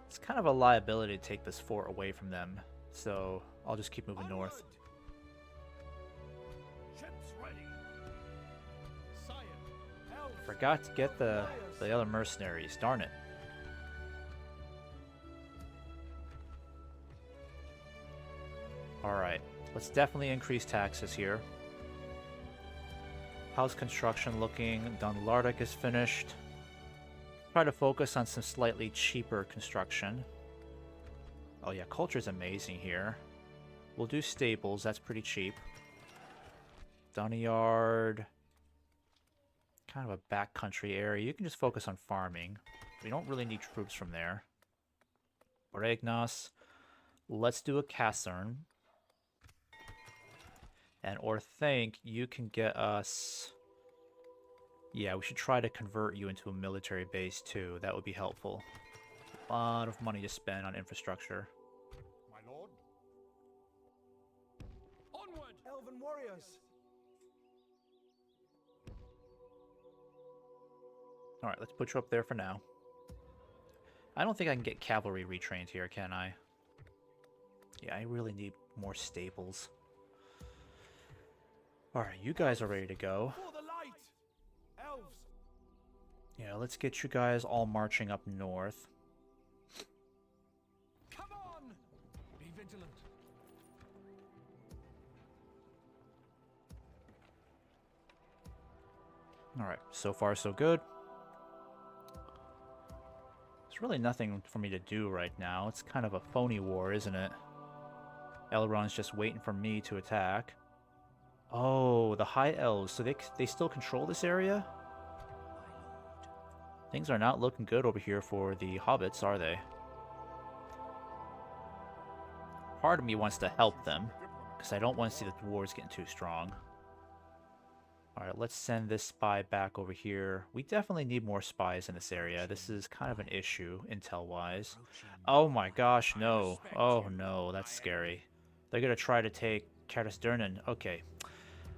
It's kind of a liability to take this fort away from them, so I'll just keep moving north. Ships ready. Sire, elves, Forgot to get the other mercenaries. Darn it. Alright, let's definitely increase taxes here. How's construction looking? Dunlardic is finished. Try to focus on some slightly cheaper construction. Oh yeah, culture's amazing here. We'll do stables. That's pretty cheap. Dunyard. Kind of a backcountry area. You can just focus on farming. We don't really need troops from there. Regnos. Let's do a casern. And Orthanc, you can get us... Yeah, we should try to convert you into a military base too. That would be helpful. A lot of money to spend on infrastructure. My lord. Onward, elven warriors. Alright, let's put you up there for now. I don't think I can get cavalry retrained here, can I? Yeah, I really need more stables. Alright, you guys are ready to go. For the light. Elves. Yeah, let's get you guys all marching up north. Come on. Be vigilant. Alright, so far so good. There's really nothing for me to do right now. It's kind of a phony war, isn't it? Elrond's just waiting for me to attack. Oh, the High Elves. So they still control this area? Things are not looking good over here for the hobbits, are they? Part of me wants to help them, because I don't want to see the dwarves getting too strong. Alright, let's send this spy back over here. We definitely need more spies in this area. This is kind of an issue, intel-wise. Oh my gosh, no. Oh no, that's scary. They're going to try to take Caras Durnan. Okay.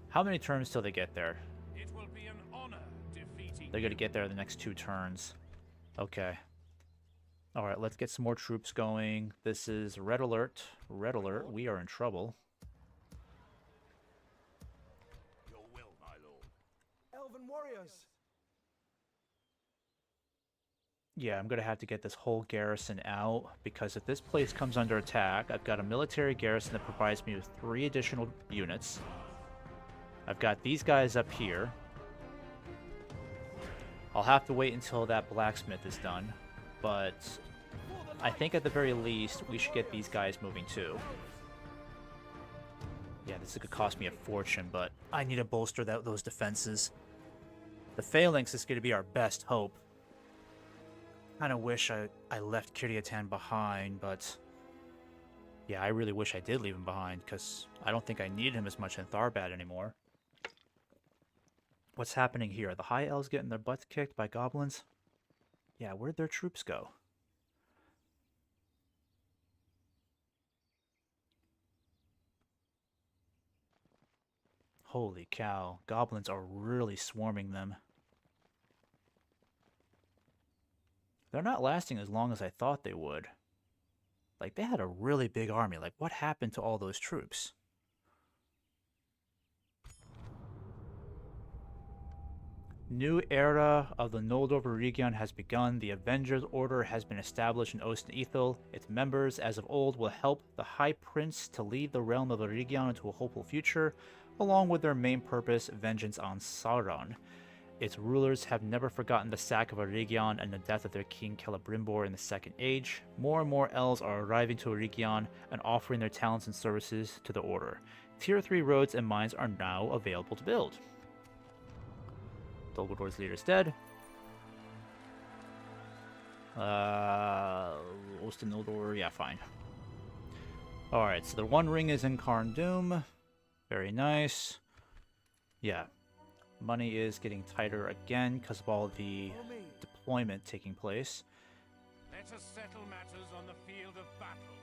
How many turns till they get there? It will be an honor defeating They're going to get there the next 2 turns. Okay. Alright, let's get some more troops going. This is Red Alert. Red Alert, we are in trouble. Your will, my lord. Elven warriors. Yeah, I'm going to have to get this whole garrison out, because if this place comes under attack, I've got a military garrison that provides me with 3 additional units. I've got these guys up here. I'll have to wait until that blacksmith is done, but I think at the very least, we should get these guys moving too. Yeah, this is going to cost me a fortune, but I need to bolster those defenses. The phalanx is going to be our best hope. Kind of wish I left Kiryatan behind, but yeah, I really wish I did leave him behind, because I don't think I need him as much in Tharbad anymore. What's happening here? The High Elves getting their butts kicked by goblins? Yeah, where'd their troops go? Holy cow, goblins are really swarming them. They're not lasting as long as I thought they would. Like, they had a really big army. Like, what happened to all those troops? New era of the Noldor of Eregion has begun. The Avengers Order has been established in Ost Ithil. Its members, as of old, will help the High Prince to lead the realm of Eregion into a hopeful future, along with their main purpose, vengeance on Sauron. Its rulers have never forgotten the sack of Eregion and the death of their king Celebrimbor in the Second Age. More and more elves are arriving to Eregion and offering their talents and services to the Order. Tier 3 roads and mines are now available to build. Dol Gulduar's leader is dead. Ost Noldor, yeah, fine. Alright, so the One Ring is in Karn Dûm. Very nice. Yeah. Money is getting tighter again because of all the deployment taking place. Let us settle matters on the field of battle.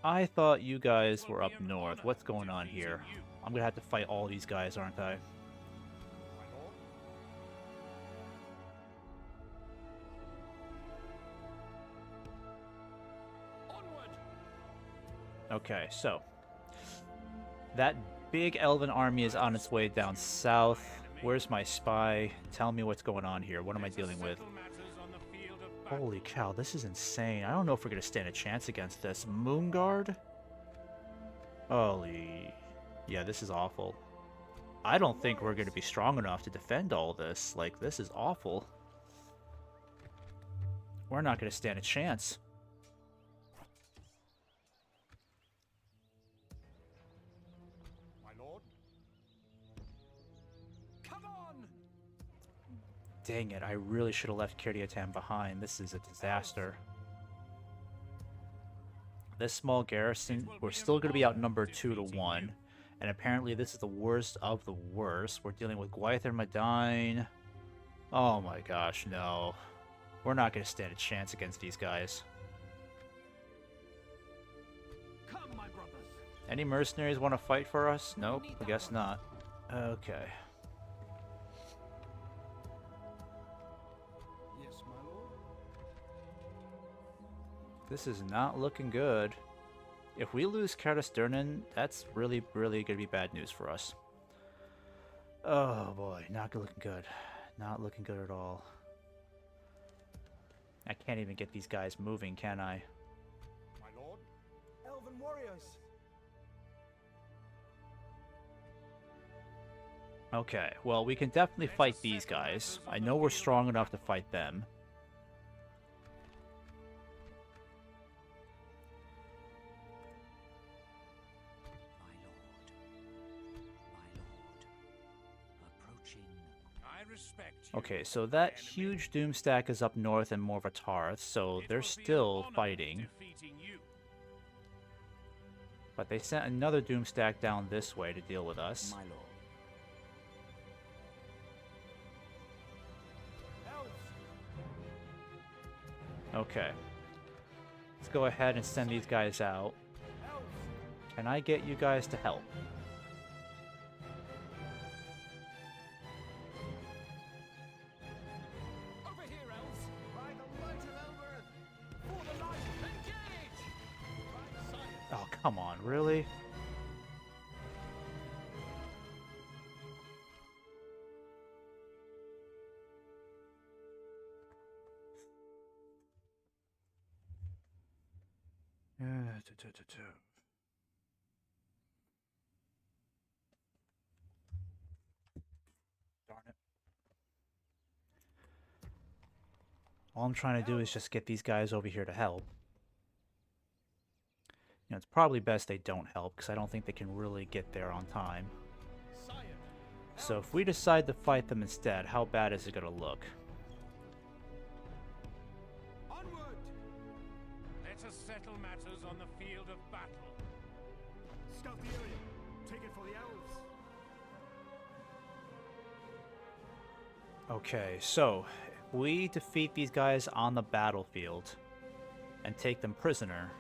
I thought you guys were up north. What's going on here? I'm gonna have to fight all these guys, aren't I? Okay, so that big elven army is on its way down south. Where's my spy? Tell me what's going on here. What am I dealing with? Holy cow, this is insane. I don't know if we're going to stand a chance against this. Moonguard? Holy... Yeah, this is awful. I don't think we're going to be strong enough to defend all this. Like, this is awful. We're not going to stand a chance. dang it. I really should have left Kiryatan behind. This is a disaster. This small garrison, we're still going to be outnumbered 2-1. And apparently this is the worst of the worst. We're dealing with Gwyther and Medine. Oh my gosh, no. We're not going to stand a chance against these guys. Come, my brothers. Any mercenaries want to fight for us? Nope, I guess not. Okay. Yes, my lord. This is not looking good. If we lose Kardasturnen, that's really, really going to be bad news for us. Oh boy, not looking good. Not looking good at all. I can't even get these guys moving, can I? My lord. Elven warriors. Okay, well, we can definitely fight these guys. I know we're strong enough to fight them. My lord. Approaching. I respect you. Okay, so that huge Doomstack is up north in Morvatarth, so they're still fighting. Defeating you. But they sent another Doomstack down this way to deal with us. My lord. Okay. Let's go ahead and send these guys out. Can I get you guys to help? Over here, elves. By the light of Elbereth. For the light. Engage. Right side. Oh, come on, really? Darn it. All I'm trying to do is just get these guys over here to help. You know, it's probably best they don't help, because I don't think they can really get there on time. Sire. So if we decide to fight them instead, how bad is it going to look? Onward. Let us settle matters on the field of battle. Scout the area. Take it for the elves. Okay, so if we defeat these guys on the battlefield and take them prisoner,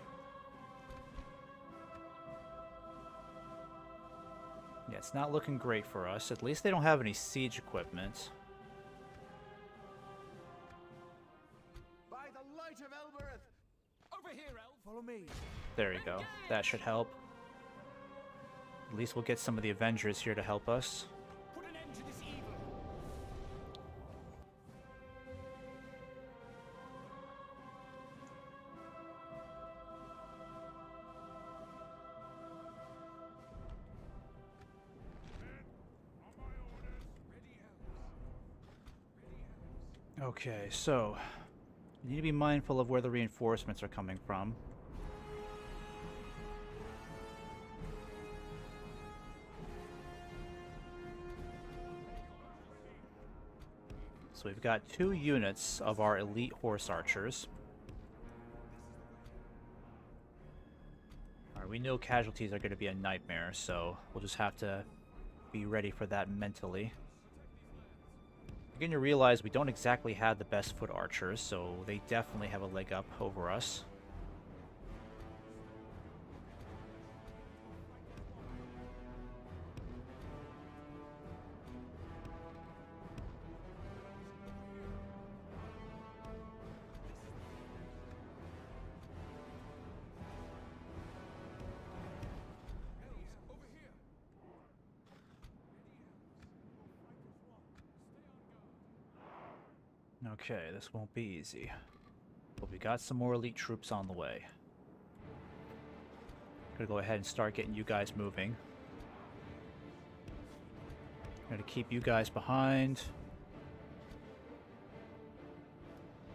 yeah, it's not looking great for us. At least they don't have any siege equipment. By the light of Elbereth. Over here, elf. Follow me. There you go. That should help. At least we'll get some of the Avengers here to help us. Put an end to this evil. Okay, so you need to be mindful of where the reinforcements are coming from. So we've got 2 units of our elite horse archers. Alright, we know casualties are going to be a nightmare, so we'll just have to be ready for that mentally. Begin to realize we don't exactly have the best foot archers, so they definitely have a leg up over us. Okay, this won't be easy. But we got some more elite troops on the way. Gonna go ahead and start getting you guys moving. Gonna keep you guys behind.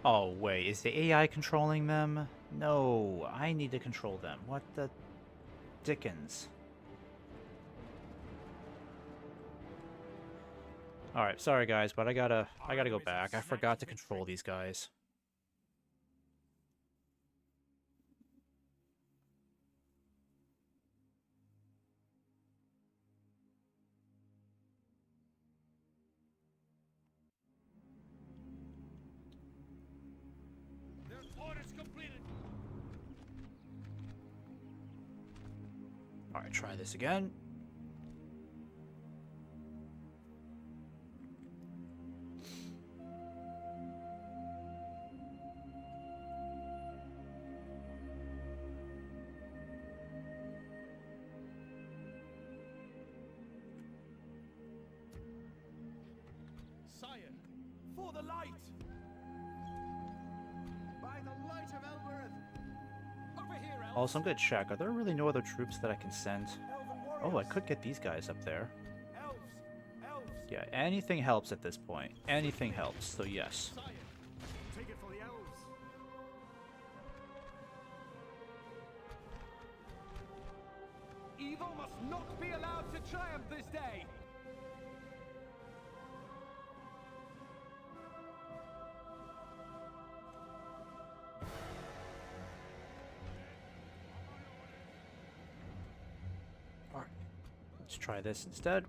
Oh wait, is the AI controlling them? No, I need to control them. What the dickens? Alright, sorry guys, but I gotta go back. I forgot to control these guys. Their orders completed. Alright, try this again. Sire, for the light. By the light of Elbereth. Over here, elves. Also, I'm gonna check. Are there really no other troops that I can send? Elven Oh, I warriors. could get these guys up there. Elves. Elves. Yeah, anything helps at this point. Anything helps, so yes. Sire, take it for the elves. Evil must not be allowed to triumph this day. Alright, let's try this instead.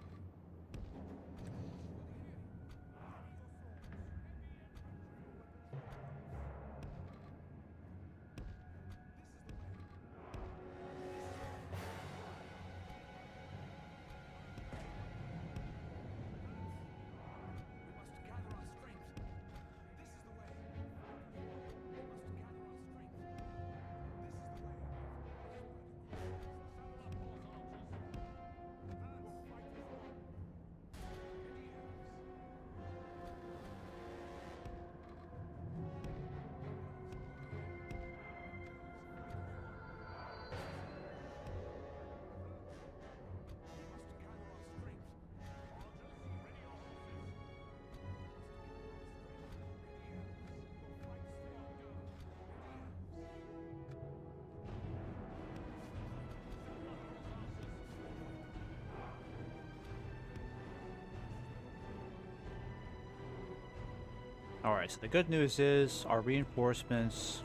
Alright, so the good news is our reinforcements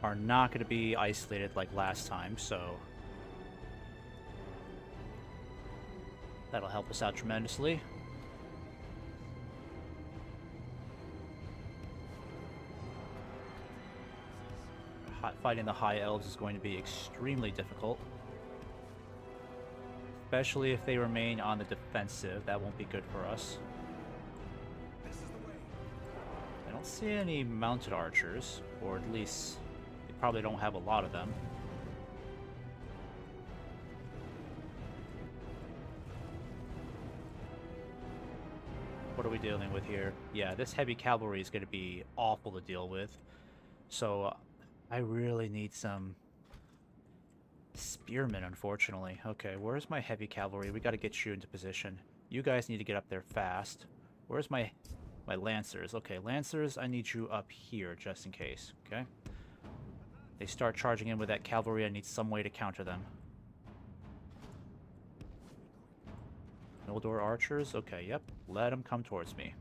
are not going to be isolated like last time, so that'll help us out tremendously. Fighting the High Elves is going to be extremely difficult. Especially if they remain on the defensive, that won't be good for us. I don't see any mounted archers, or at least they probably don't have a lot of them. What are we dealing with here? Yeah, this heavy cavalry is going to be awful to deal with. So I really need some spearmen, unfortunately. Okay, where's my heavy cavalry? We got to get you into position. You guys need to get up there fast. Where's my lancers? Okay, lancers, I need you up here just in case. Okay. They start charging in with that cavalry. I need some way to counter them. Noldor archers? Okay, yep. Let them come towards me.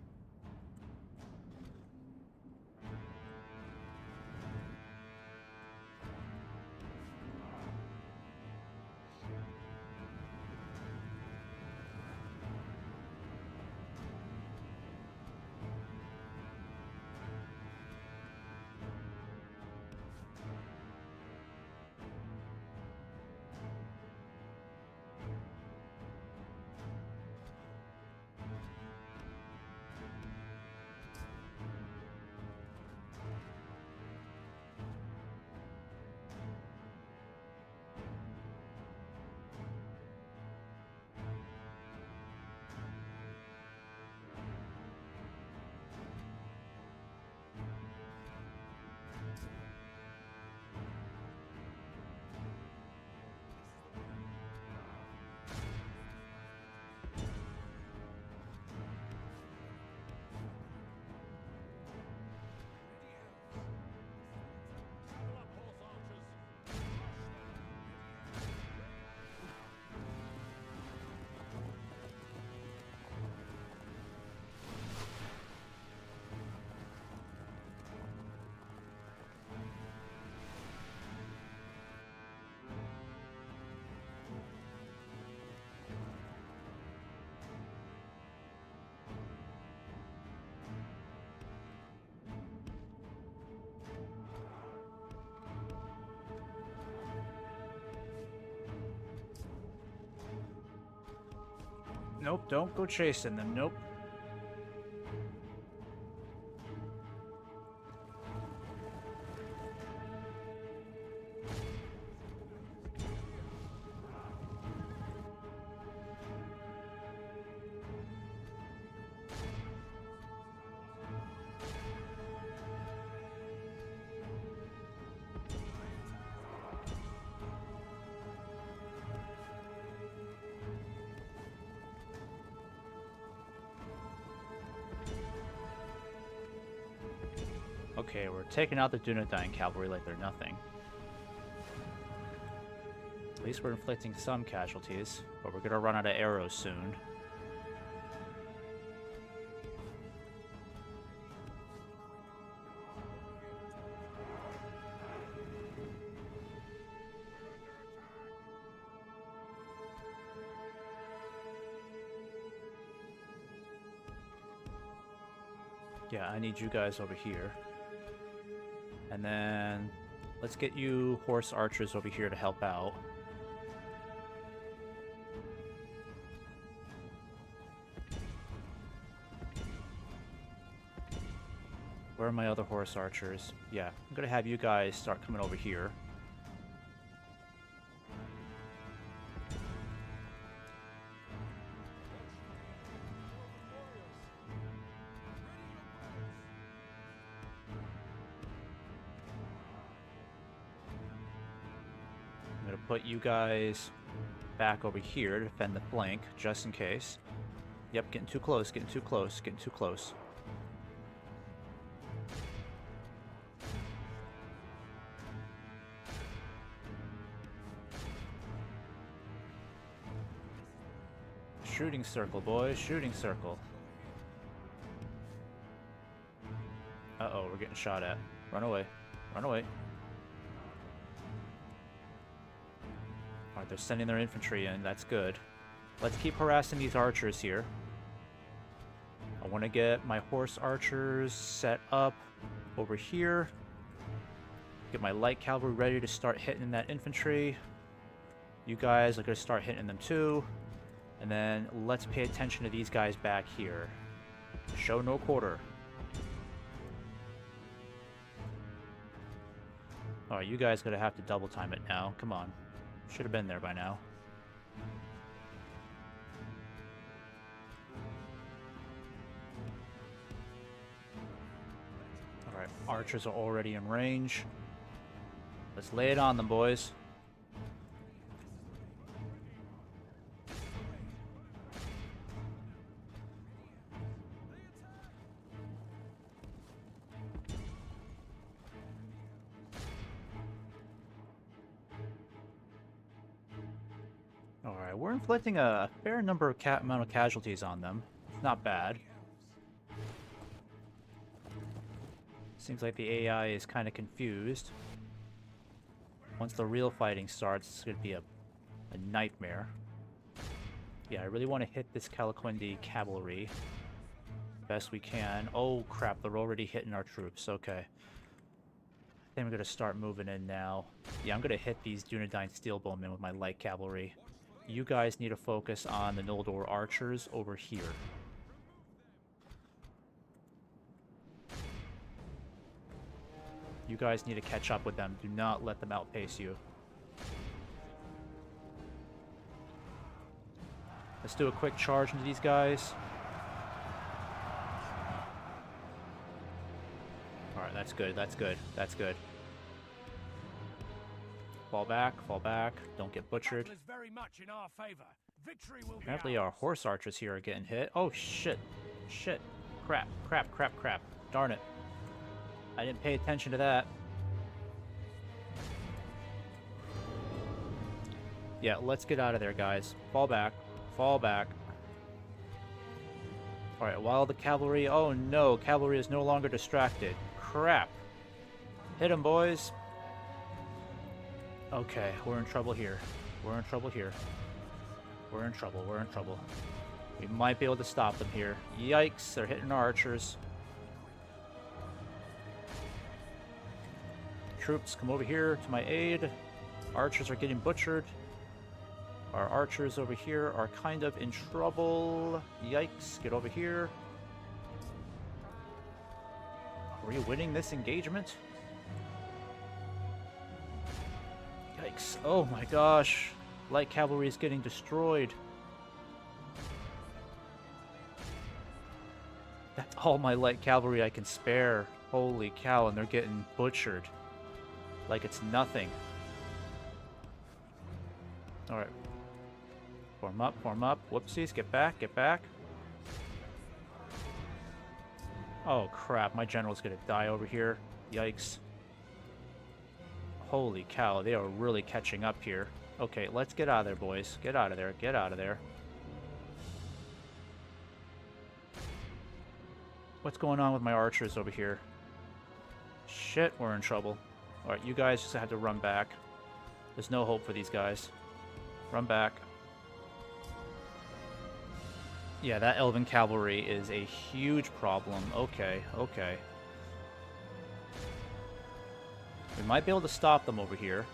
Nope, don't go chasing them. Nope. Okay, we're taking out the Dunedain cavalry like they're nothing. At least we're inflicting some casualties, but we're gonna run out of arrows soon. Yeah, I need you guys over here. And then let's get you horse archers over here to help out. Where are my other horse archers? Yeah, I'm gonna have you guys start coming over here. I'm gonna put you guys back over here to defend the flank, just in case. Yep, getting too close, getting too close, getting too close. Shooting circle, boys, shooting circle. Uh-oh, we're getting shot at. Run away, run away. Alright, they're sending their infantry in, that's good. Let's keep harassing these archers here. I want to get my horse archers set up over here. Get my light cavalry ready to start hitting that infantry. You guys are going to start hitting them too. And then let's pay attention to these guys back here. Show no quarter. Alright, you guys gonna have to double time it now. Come on. Should have been there by now. Alright, archers are already in range. Let's lay it on them, boys. Alright, we're inflicting a fair number of amount of casualties on them. Not bad. Seems like the AI is kind of confused. Once the real fighting starts, it's going to be a nightmare. Yeah, I really want to hit this Calaquendi cavalry best we can. Oh crap, they're already hitting our troops. Okay. I think I'm going to start moving in now. Yeah, I'm going to hit these Dunedain steelbowmen with my light cavalry. You guys need to focus on the Noldor archers over here. You guys need to catch up with them. Do not let them outpace you. Let's do a quick charge into these guys. Alright, that's good, that's good, that's good. Fall back, don't get butchered. Battle is very much in our favor. Victory will Apparently be our ours. horse archers here are getting hit. Oh shit. Shit. Crap, crap, crap, crap. Darn it. I didn't pay attention to that. Yeah, let's get out of there, guys. Fall back. Fall back. Alright, while the cavalry... Oh no, cavalry is no longer distracted. Crap. Hit him, boys. Okay, we're in trouble here. We're in trouble here. We're in trouble, we're in trouble. We might be able to stop them here. Yikes, they're hitting our archers. Troops, come over here to my aid. Archers are getting butchered. Our archers over here are kind of in trouble. Yikes, get over here. Are we winning this engagement? Yikes, oh my gosh. Light cavalry is getting destroyed. That's all my light cavalry I can spare. Holy cow, and they're getting butchered. Like it's nothing. Alright. Form up, form up. Whoopsies, get back, get back. Oh crap, my general's gonna die over here. Yikes. Holy cow, they are really catching up here. Okay, let's get out of there, boys. Get out of there, get out of there. What's going on with my archers over here? Shit, we're in trouble. Alright, you guys just have to run back. There's no hope for these guys. Run back. Yeah, that elven cavalry is a huge problem. Okay, okay. We might be able to stop them over here.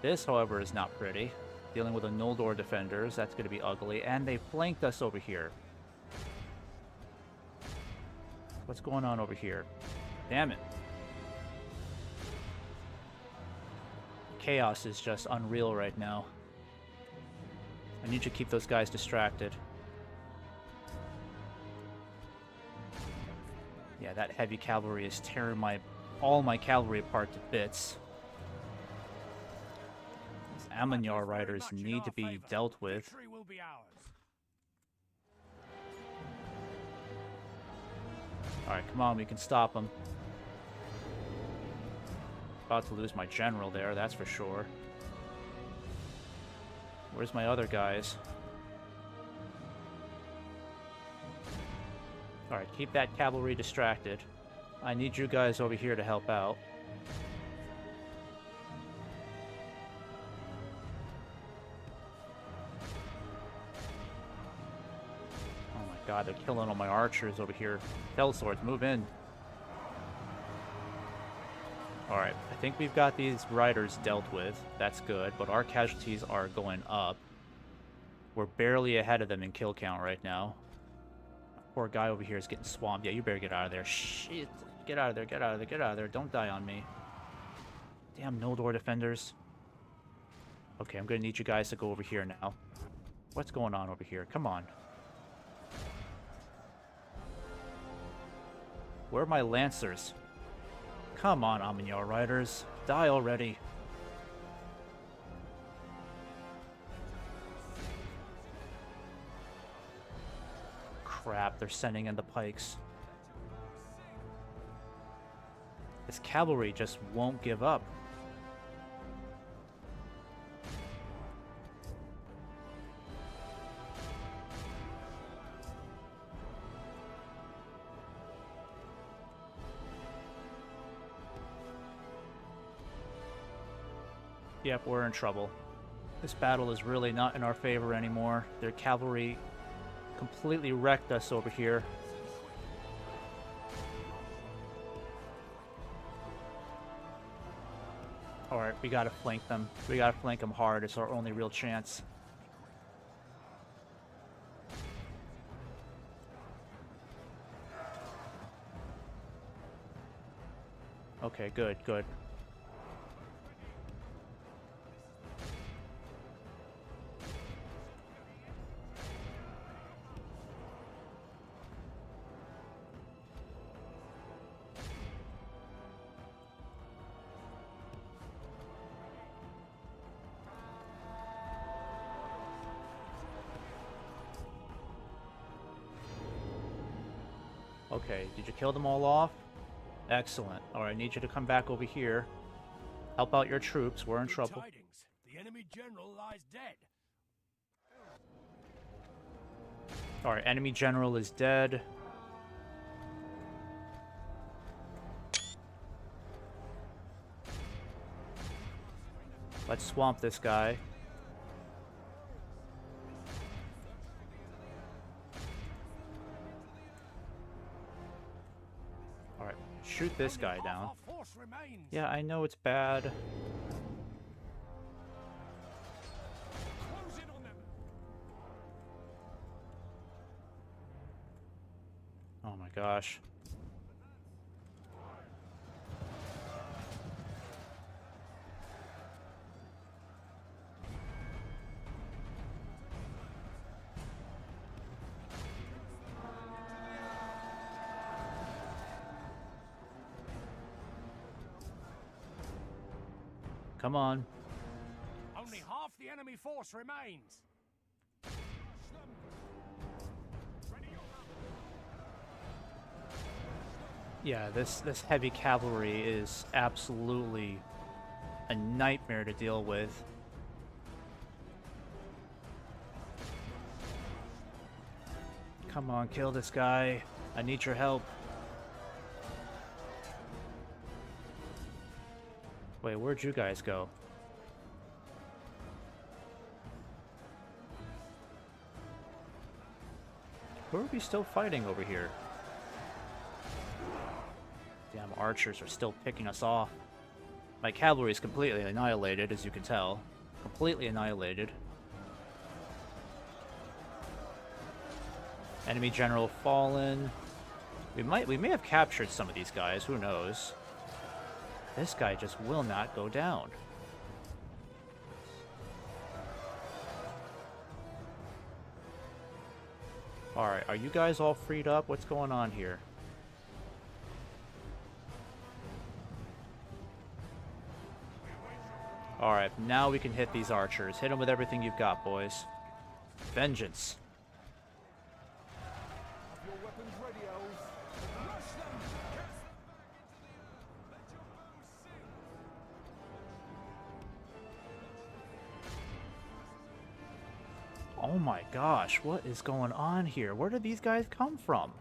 This, however, is not pretty. Dealing with the Noldor defenders, that's going to be ugly. And they flanked us over here. What's going on over here? Damn it. Chaos is just unreal right now. I need you to keep those guys distracted. Yeah, that heavy cavalry is tearing all my cavalry apart to bits. These Amanyar riders need to be dealt with. Victory will be ours. Alright, come on, we can stop them. About to lose my general there, that's for sure. Where's my other guys? Alright, keep that cavalry distracted. I need you guys over here to help out. Oh my god, they're killing all my archers over here. Fellswords, move in. Alright, I think we've got these riders dealt with. That's good, but our casualties are going up. We're barely ahead of them in kill count right now. Poor guy over here is getting swamped. Yeah, you better get out of there. Shit. Get out of there, get out of there, get out of there. Don't die on me. Damn Noldor defenders. Okay, I'm gonna need you guys to go over here now. What's going on over here? Come on. Where are my lancers? Come on, Amanyar riders. Die already. Crap, they're sending in the pikes. This cavalry just won't give up. Yep, we're in trouble. This battle is really not in our favor anymore. Their cavalry completely wrecked us over here. Alright, we gotta flank them. We gotta flank them hard. It's our only real chance. Okay, good, good. Okay, did you kill them all off? Excellent. Alright, I need you to come back over here. Help out your troops. We're in Good trouble. tidings. The enemy general lies dead. Alright, enemy general is dead. Let's swamp this guy. Alright, shoot this Only guy half down. our force remains. Yeah, I know it's bad. gosh. Come on. Only half the enemy force remains. Yeah, this heavy cavalry is absolutely a nightmare to deal with. Come on, kill this guy. I need your help. Wait, where'd you guys go? Who are we still fighting over here? Damn, archers are still picking us off. My cavalry is completely annihilated, as you can tell. Completely annihilated. Enemy general fallen. We may have captured some of these guys, who knows? This guy just will not go down. Alright, are you guys all freed up? What's going on here? Alright, now we can hit these archers. Hit them with everything you've got, boys. Vengeance. Have your weapons ready, elves. Rush them! Cast them back into the earth! Let your bows sing! Oh my gosh, what is going on here? Where did these guys come from?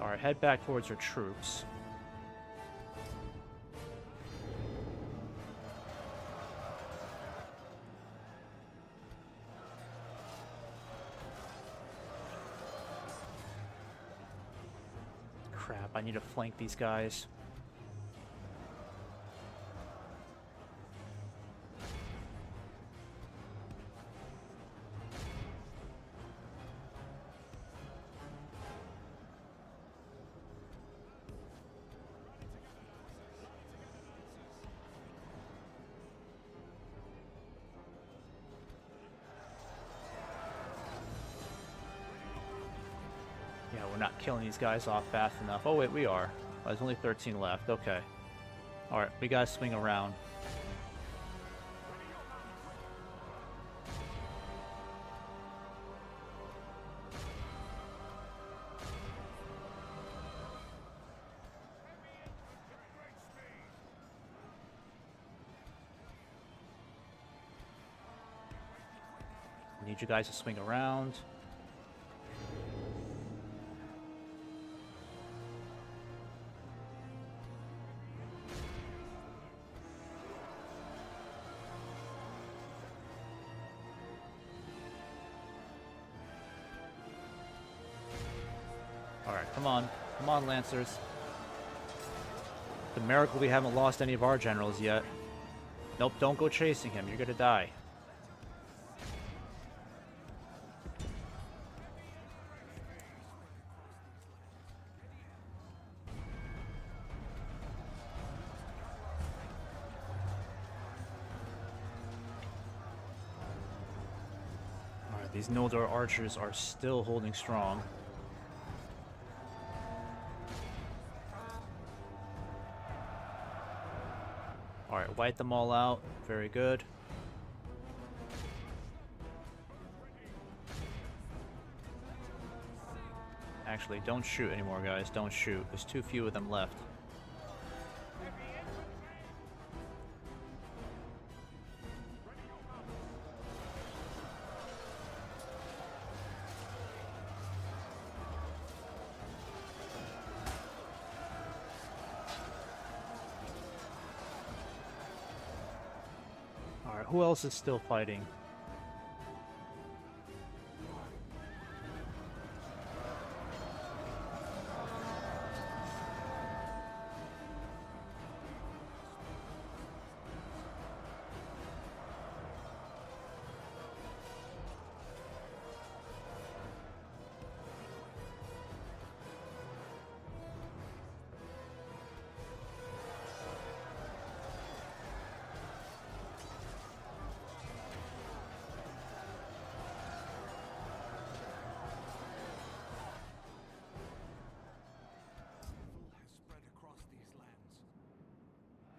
Alright, head back towards your troops. Crap, I need to flank these guys. Yeah, we're not killing these guys off fast enough. Oh wait, we are. Oh, there's only 13 left. Okay. Alright, we gotta swing around. I need you guys to swing around. Alright, come on. Come on, Lancers. The miracle we haven't lost any of our generals yet. Nope, don't go chasing him. You're gonna die. Alright, these Noldor archers are still holding strong. Alright, wipe them all out. Very good. Actually, don't shoot anymore, guys. Don't shoot. There's too few of them left. Alright, who else is still fighting?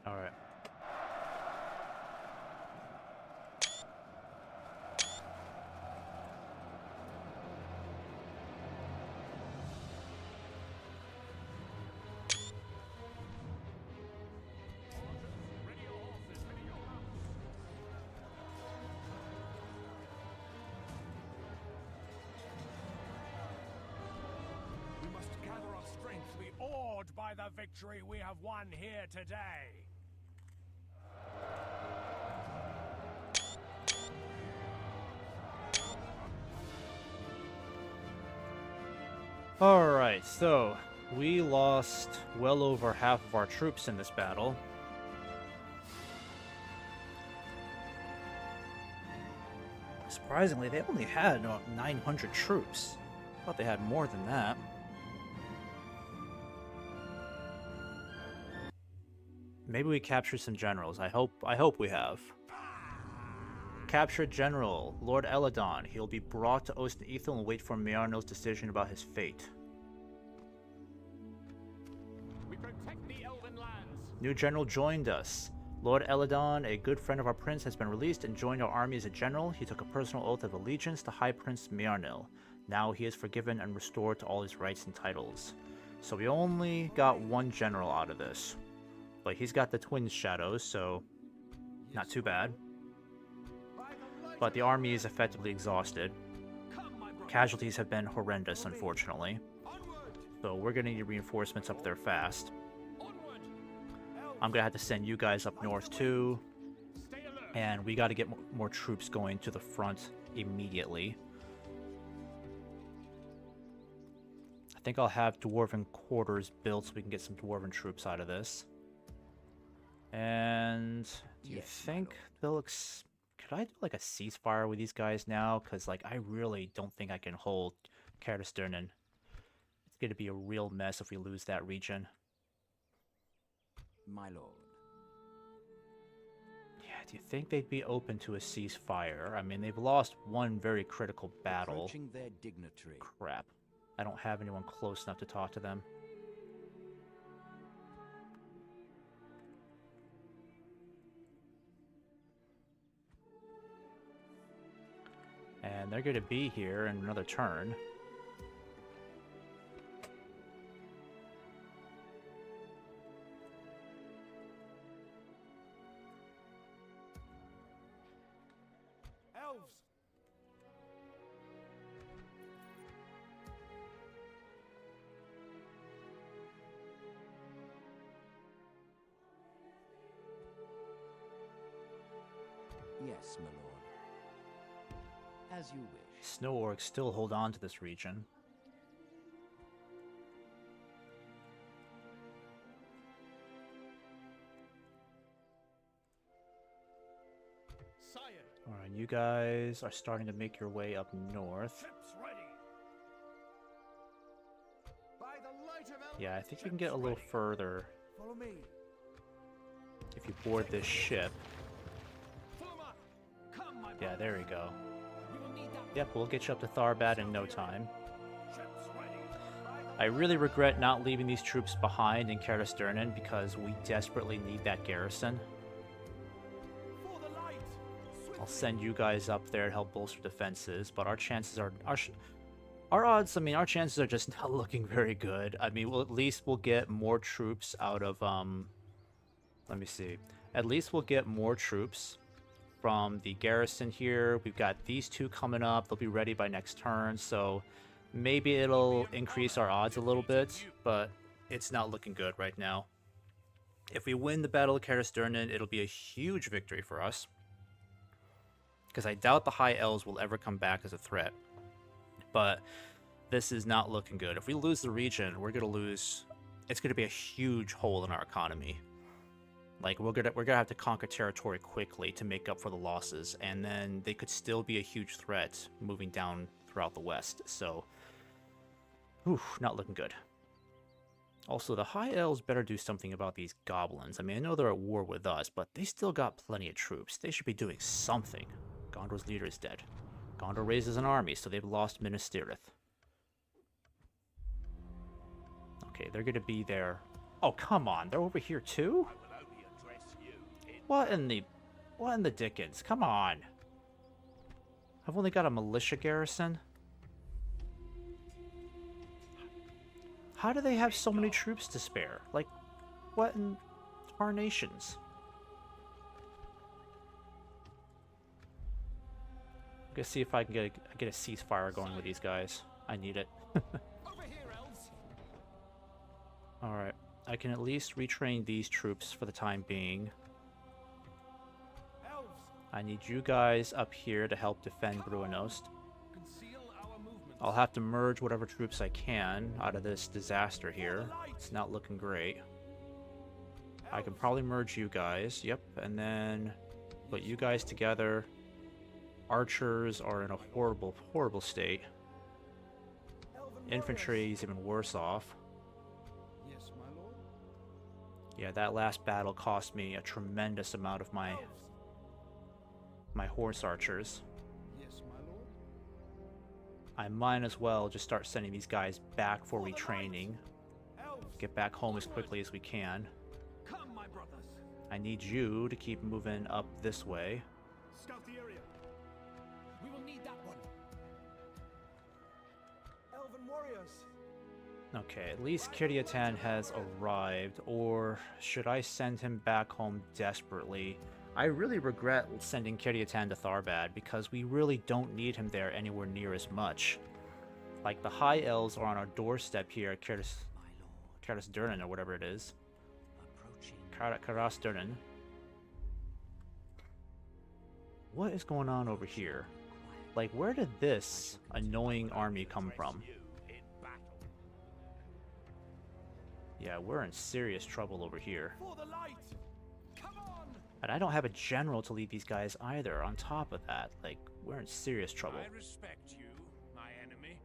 Alright. Ready your horses, ready your mounts. We must gather our strength, be awed by the victory we have won here today. Alright, so we lost well over half of our troops in this battle. Surprisingly, they only had about 900 troops. I thought they had more than that. Maybe we captured some generals. I hope we have. Captured General, Lord Eladon. He'll be brought to Ost Ethel and wait for Mjolnir's decision about his fate. We protect the elven lands. New general joined us. Lord Eladon, a good friend of our prince, has been released and joined our army as a general. He took a personal oath of allegiance to High Prince Mjolnir. Now he is forgiven and restored to all his rights and titles. So we only got one general out of this. But he's got the twin shadows, so not too bad. But the army is effectively exhausted. Casualties have been horrendous, unfortunately. So we're gonna need reinforcements up there fast. I'm gonna have to send you guys up north too. And we gotta get more troops going to the front immediately. I think I'll have dwarven quarters built so we can get some dwarven troops out of this. And do you think they'll could I do like a ceasefire with these guys now? Because like I really don't think I can hold Kardasturnen. It's gonna be a real mess if we lose that region. My lord. Yeah, do you think they'd be open to a ceasefire? I mean, they've lost one very critical battle. Approaching their dignitary. Crap. I don't have anyone close enough to talk to them. And they're going to be here in another turn. Elves. Yes, my lord. As you wish. Snow orcs still hold on to this region. Sire. Alright, you guys are starting to make your way up north. Ships ready. By the light of Elbereth. Yeah, I think you can get a little further Follow me. if you board this ship. Pull 'em up. Come, my Yeah, there we go. We will need that. Yep, we'll get you up to Tharbad in no time. Ships ready. I really regret not leaving these troops behind in Kardasturnen because we desperately need that garrison. For the light. I'll send you guys up there to help bolster defenses, but our chances are our odds. I mean, our chances are just not looking very good. I mean, at least we'll get more troops out of Let me see. At least we'll get more troops from the garrison here. We've got these two coming up. They'll be ready by next turn, so maybe it'll increase our odds a little bit, but it's not looking good right now. If we win the Battle of Kardasturnen, it'll be a huge victory for us, because I doubt the High Elves will ever come back as a threat. But this is not looking good. If we lose the region, we're gonna lose. It's gonna be a huge hole in our economy. Like we're gonna have to conquer territory quickly to make up for the losses, and then they could still be a huge threat moving down throughout the west. So, not looking good. Also, the High Elves better do something about these goblins. I mean, I know they're at war with us, but they still got plenty of troops. They should be doing something. Gondor's leader is dead. Gondor raises an army, so they've lost Minas Tirith. Okay, they're gonna be there. Oh, come on, they're over here too? I will only address What in the... What in the dickens? Come on. I've only got a militia garrison. How do they have so many troops to spare? Like, what in tarnations? I'm gonna see if I can get a ceasefire going with these guys. I need it. Over here, elves. Alright. I can at least retrain these troops for the time being. Elves, I need you guys up here to help defend Bruinost. Conceal our movements. I'll have to merge whatever troops I can out of this disaster here. It's not looking great. I can probably merge you guys, yep, and then put you guys together. Archers are in a horrible, horrible state. Infantry is even worse off. Yes, my lord. Yeah, that last battle cost me a tremendous amount of my horse archers. Yes, my lord. I might as well just start sending these guys back for retraining. elves, Get back home as quickly as we can. Come, my brothers. I need you to keep moving up this way. scout the area. We will need that one. Elven warriors. Okay, at least Kiryatan has arrived, or should I send him back home desperately? I really regret sending Kiryatan to Tharbad, because we really don't need him there anywhere near as much. Like, the High Elves are on our doorstep here at Karas Durnan, or whatever it is. Karas Durnan. What is going on over here? Like, where did this annoying army come from? Yeah, we're in serious trouble over here. For the light. Come on. And I don't have a general to lead these guys either, on top of that. Like, we're in serious trouble. I respect you, my enemy.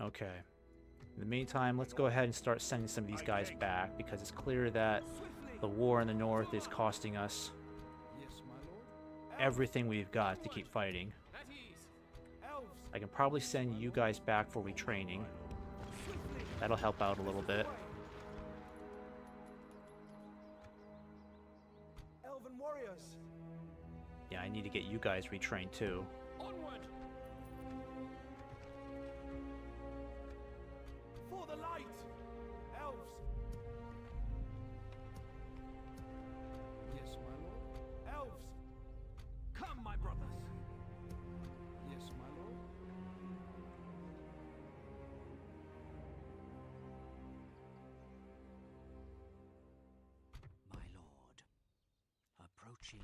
Okay. In the meantime, let's go ahead and start sending some of these guys back, because it's clear that the war in the north is costing us Yes, my lord. everything we've got to keep fighting. At ease. Elves, I can probably send you guys back for retraining. That'll help out a little bit. elven warriors. Yeah, I need to get you guys retrained too. Onward. For the light. Elves, Yes, my lord. elves, Come, my brothers. Yes, my lord. My lord. Approaching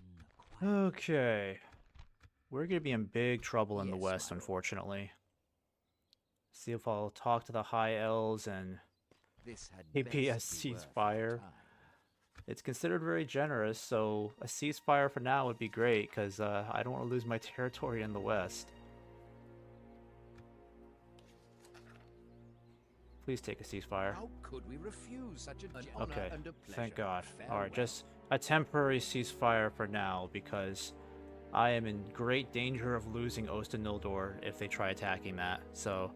Okay. We're gonna be in big trouble in the Yes, west, my lord. unfortunately. See if I'll talk to the High Elves and this had maybe a best be worth our ceasefire. time. It's considered very generous, so a ceasefire for now would be great, because I don't want to lose my territory in the west. Please take a ceasefire. How could we refuse such an honor Okay, and a pleasure? thank God. Farewell. Alright, just a temporary ceasefire for now, because I am in great danger of losing Ost and Noldor if they try attacking that, so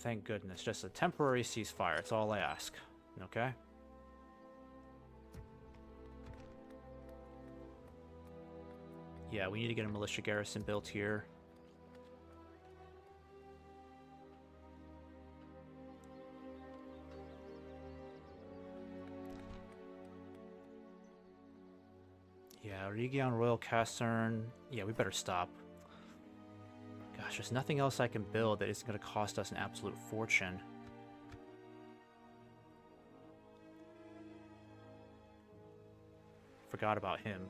thank goodness. Just a temporary ceasefire, it's all I ask. Okay? Yeah, we need to get a militia garrison built here. Yeah, Eregion Royal Casern. Yeah, we better stop. Gosh, there's nothing else I can build that isn't going to cost us an absolute fortune. Forgot about him.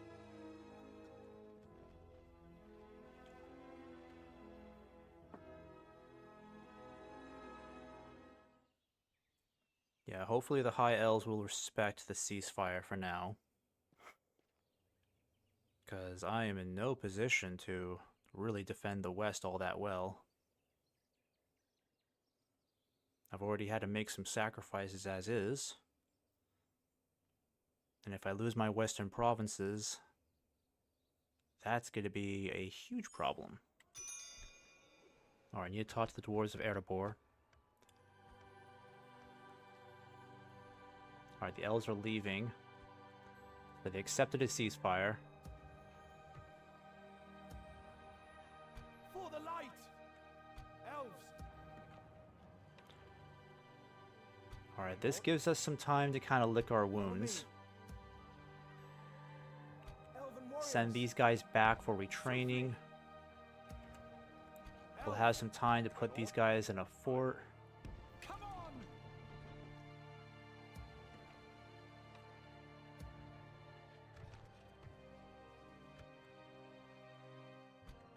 Yeah, hopefully the High Elves will respect the ceasefire for now. Because I am in no position to really defend the West all that well. I've already had to make some sacrifices as is. And if I lose my western provinces, that's going to be a huge problem. Alright, I need to talk to the dwarves of Erebor. Alright, the elves are leaving. But they accepted a ceasefire. For the light! Elves! Alright, this gives us some time to kind of lick our wounds. Elven warriors! Send these guys back for retraining. We'll have some time to put these guys in a fort. Come on!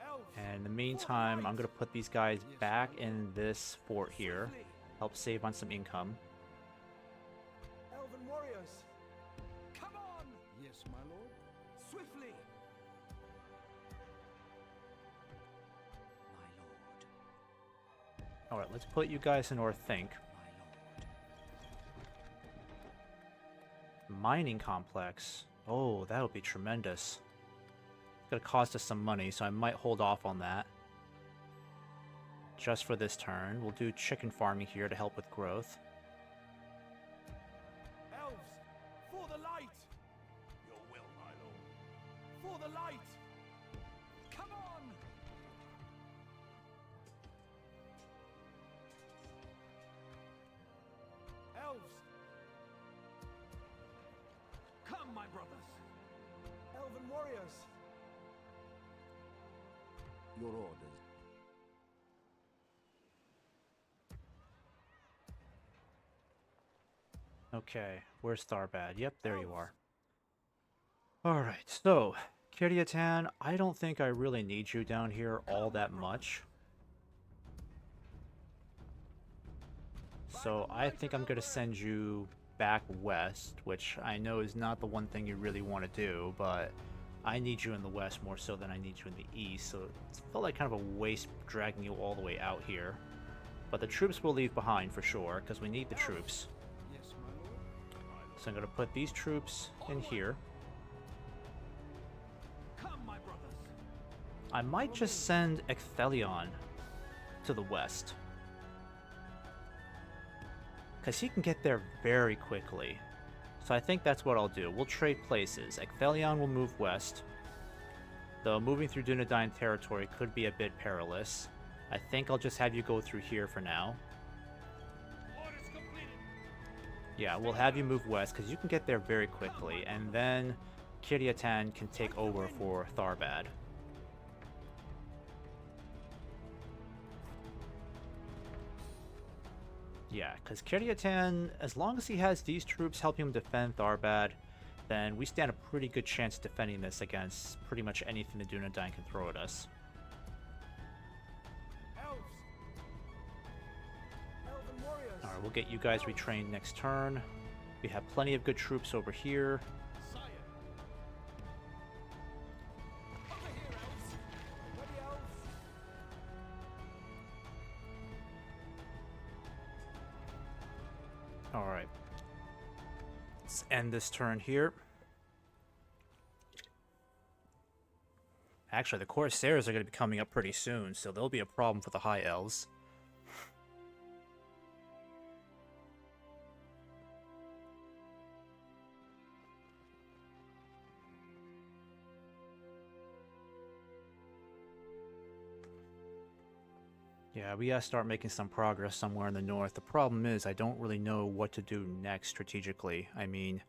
Elves! And in the meantime, I'm going to put these guys back in this fort here. Help save on some income. Elven warriors! Come on! Yes, my lord. Swiftly! My lord. Alright, let's put you guys in Orthanc. My lord. Mining complex. Oh, that would be tremendous. It's going to cost us some money, so I might hold off on that. Just for this turn. We'll do chicken farming here to help with growth. Elves! For the light! Your will, my lord. For the light! Come on! Elves! Come, my brothers! Elven warriors! Your orders. Okay, where's Tharbad? Yep, there you are. Alright, so, Kiryatan, I don't think I really need you down here all that much. So I think I'm going to send you back west, which I know is not the one thing you really want to do, but I need you in the west more so than I need you in the east, so it felt like kind of a waste dragging you all the way out here. But the troops will leave behind for sure, because we need the troops. Yes, my lord. So I'm going to put these troops in here. Come, my brothers! I might just send Ecthelion to the west. Because he can get there very quickly. So I think that's what I'll do. We'll trade places. Ecthelion will move west. Though moving through Dunedain territory could be a bit perilous. I think I'll just have you go through here for now. Orders completed! Yeah, we'll have you move west because you can get there very quickly. And then Kiryatan can take over for Tharbad. Yeah, because Kiryatan, as long as he has these troops helping him defend Tharbad, then we stand a pretty good chance defending this against pretty much anything the Dunedain can throw at us. Elves! Elven warriors! Alright, we'll get you guys retrained next turn. We have plenty of good troops over here. Sire! Over here, elves! Ready, elves? Alright. Let's end this turn here. Actually, the Corsairs are going to be coming up pretty soon, so there'll be a problem for the High Elves. Yeah, we gotta start making some progress somewhere in the north. The problem is I don't really know what to do next strategically. I mean,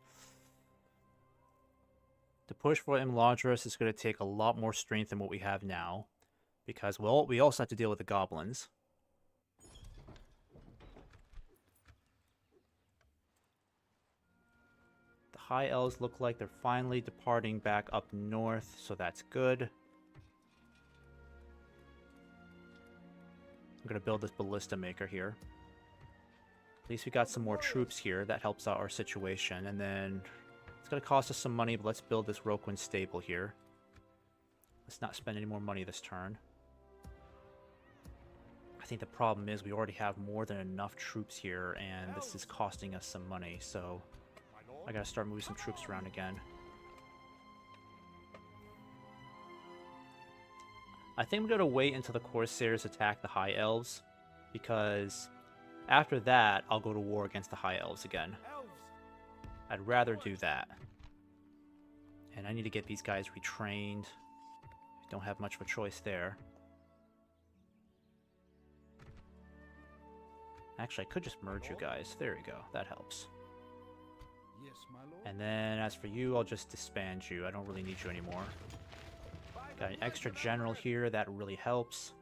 to push for Imladris is going to take a lot more strength than what we have now. Because, well, we also have to deal with the goblins. The High Elves look like they're finally departing back up north, so that's good. I'm going to build this ballista maker here. At least we got some more troops here. That helps out our situation. And then it's going to cost us some money, but let's build this Roquin stable here. Let's not spend any more money this turn. I think the problem is we already have more than enough troops here, and this is costing us some money. So I gotta start moving some troops around again. I think I'm gonna wait until the Corsairs attack the High Elves, because after that, I'll go to war against the High Elves again. Elves. I'd rather do that. And I need to get these guys retrained. Don't have much of a choice there. Actually, I could just merge you guys. There we go. That helps. Yes, my lord. And then as for you, I'll just disband you. I don't really need you anymore. Got an extra general here. That really helps.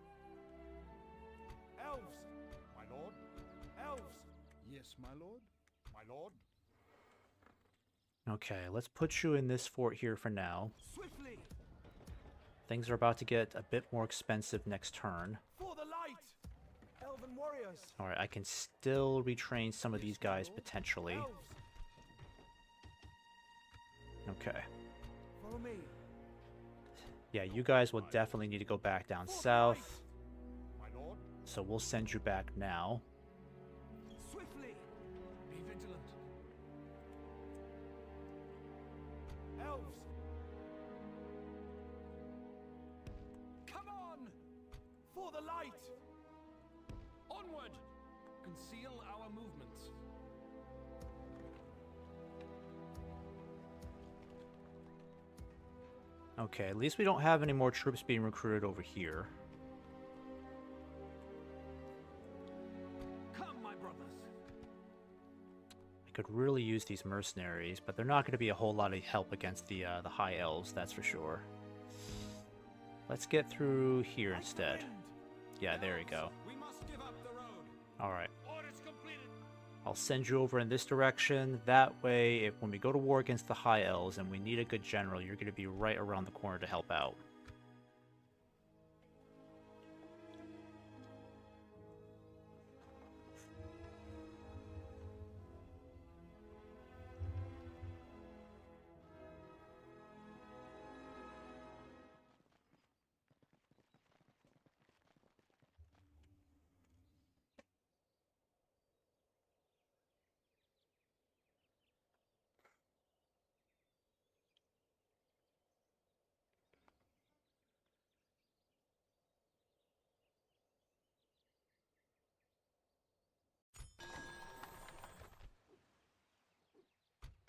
Elves. My lord. Elves. Yes, my lord. My lord. Okay, let's put you in this fort here for now. Swiftly. Things are about to get a bit more expensive next turn. For the light. Elven warriors. Alright, I can still retrain some of these guys potentially. Elves. Okay. Follow me. Yeah, you guys will definitely need to go back down south. My lord. So we'll send you back now. Swiftly. Be vigilant. Elves. Come on. For the light. Onward. Conceal our movements. Okay, at least we don't have any more troops being recruited over here. Come, my brothers. I could really use these mercenaries, but they're not going to be a whole lot of help against the High Elves, that's for sure. Let's get through here instead. Yeah, there we go. We must give up the road. Alright. Orders completed. I'll send you over in this direction. That way, if when we go to war against the High Elves and we need a good general, you're going to be right around the corner to help out.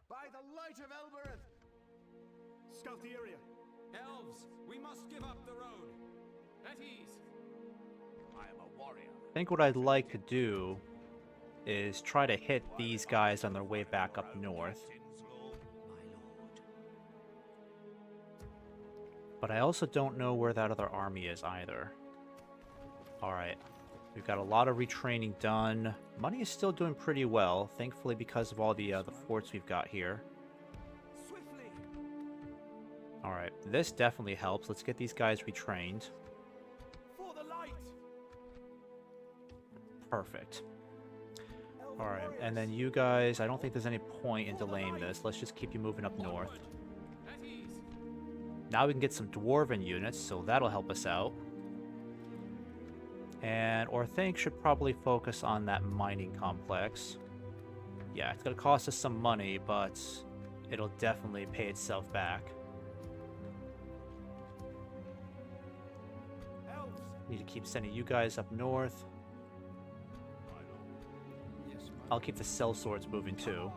By the light of Elbereth. Scout the area. Elves, we must give up the road. At ease. I am a warrior. I think what I'd like to do is try to hit these guys on their way back up north. But I also don't know where that other army is either. Alright. We've got a lot of retraining done. Money is still doing pretty well, thankfully because of all the forts we've got here. Swiftly. Alright, this definitely helps. Let's get these guys retrained. For the light. Perfect. Elven Alright, warriors. and then you guys, I don't think there's any point in delaying this. Let's just keep you moving up north. At ease. Now we can get some dwarven units, so that'll help us out. And Orthanc should probably focus on that mining complex. Yeah, it's gonna cost us some money, but it'll definitely pay itself back. Elves. Need to keep sending you guys up north. Yes, my I'll keep the sellswords moving too.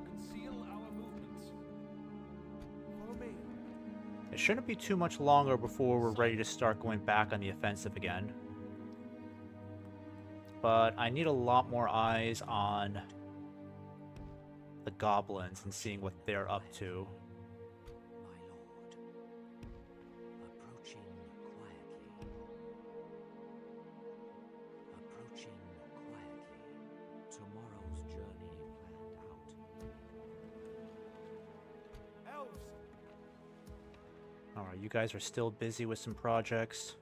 Conceal our movements. Follow me. It shouldn't be too much longer before we're ready to start going back on the offensive again. But I need a lot more eyes on the goblins and seeing what they're up to. My lord. Approaching quietly. Approaching quietly. Tomorrow's journey planned out. Elves. Alright, you guys are still busy with some projects.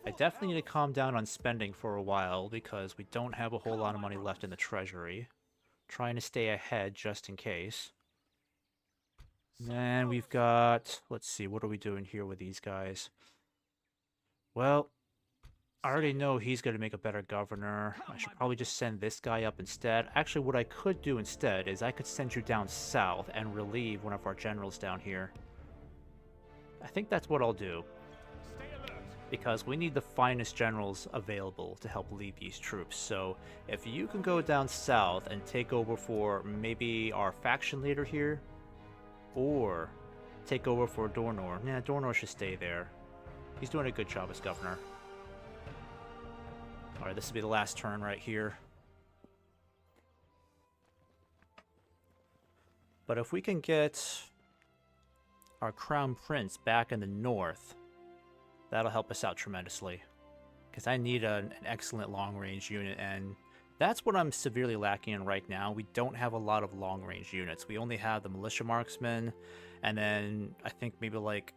I definitely need to calm down on spending for a while because we don't have a whole lot of money left in the treasury. Trying to stay ahead just in case. And we've got... let's see, what are we doing here with these guys? Well, I already know he's going to make a better governor. I should probably just send this guy up instead. Actually, what I could do instead is I could send you down south and relieve one of our generals down here. I think that's what I'll do. Because we need the finest generals available to help lead these troops. So if you can go down south and take over for maybe our faction leader here, or take over for Dornor. Nah, Dornor should stay there. He's doing a good job as governor. Alright, this will be the last turn right here. But if we can get our Crown Prince back in the north, that'll help us out tremendously. Because I need an excellent long-range unit, and that's what I'm severely lacking in right now. We don't have a lot of long-range units. We only have the militia marksmen, and then I think maybe like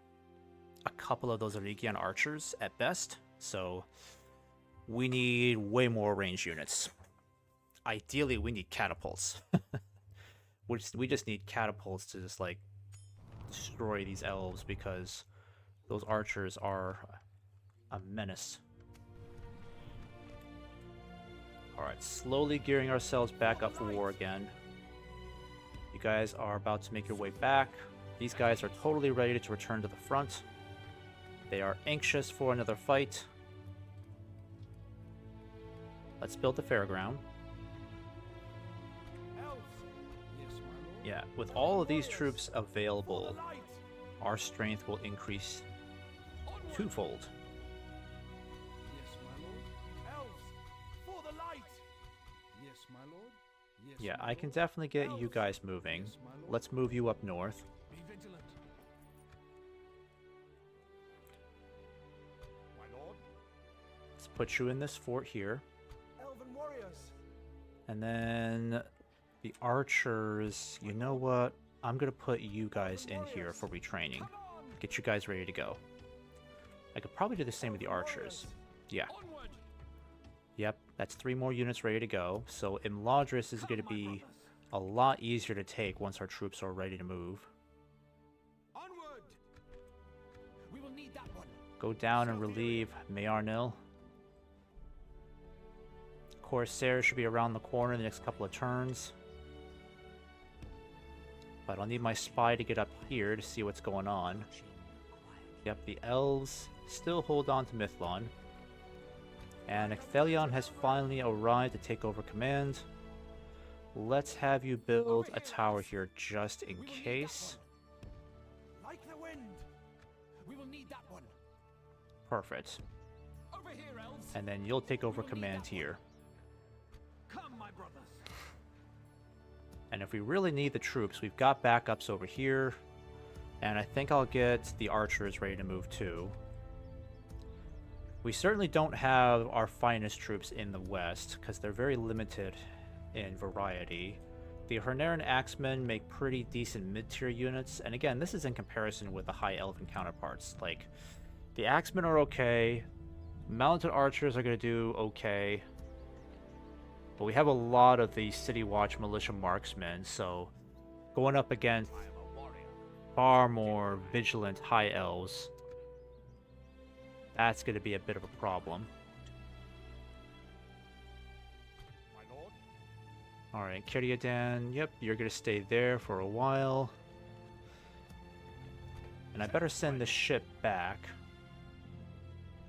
a couple of those Eregion archers at best. So we need way more range units. Ideally, we need catapults. We just need catapults to just like destroy these elves, because those archers are a menace. Alright, slowly gearing ourselves back up for war again. You guys are about to make your way back. These guys are totally ready to return to the front. They are anxious for another fight. Let's build the fairground. Yeah, with all of these troops available, our strength will increase twofold. Yeah, I can definitely get you guys moving. Let's move you up north. Be vigilant. My lord. Let's put you in this fort here. Elven warriors. And then the archers, you know what? I'm going to put you guys in here for retraining. Get you guys ready to go. I could probably do the same with the archers. Yeah. Yep, that's 3 more units ready to go. So Imladris is going to be a lot easier to take once our troops are ready to move. Onward. We will need that one. Go down and relieve Mayarnil. Corsair should be around the corner in the next couple of turns. But I'll need my spy to get up here to see what's going on. Yep, the elves still hold on to Mithlon. And Ecthelion has finally arrived to take over command. Let's have you build a tower here just in case. Like the wind. We will need that one. Perfect. Over here, elves. And then you'll take over command here. Come, my brothers. And if we really need the troops, we've got backups over here. And I think I'll get the archers ready to move too. We certainly don't have our finest troops in the west, because they're very limited in variety. The Hernaran Axemen make pretty decent mid-tier units, and again, this is in comparison with the High Elven counterparts. Like, the Axemen are okay, Mounted Archers are going to do okay, but we have a lot of the City Watch Militia Marksmen, so going up against far more vigilant High Elves, that's going to be a bit of a problem. My lord. Alright, Kiriadan, yep, you're going to stay there for a while. And I better send this ship back.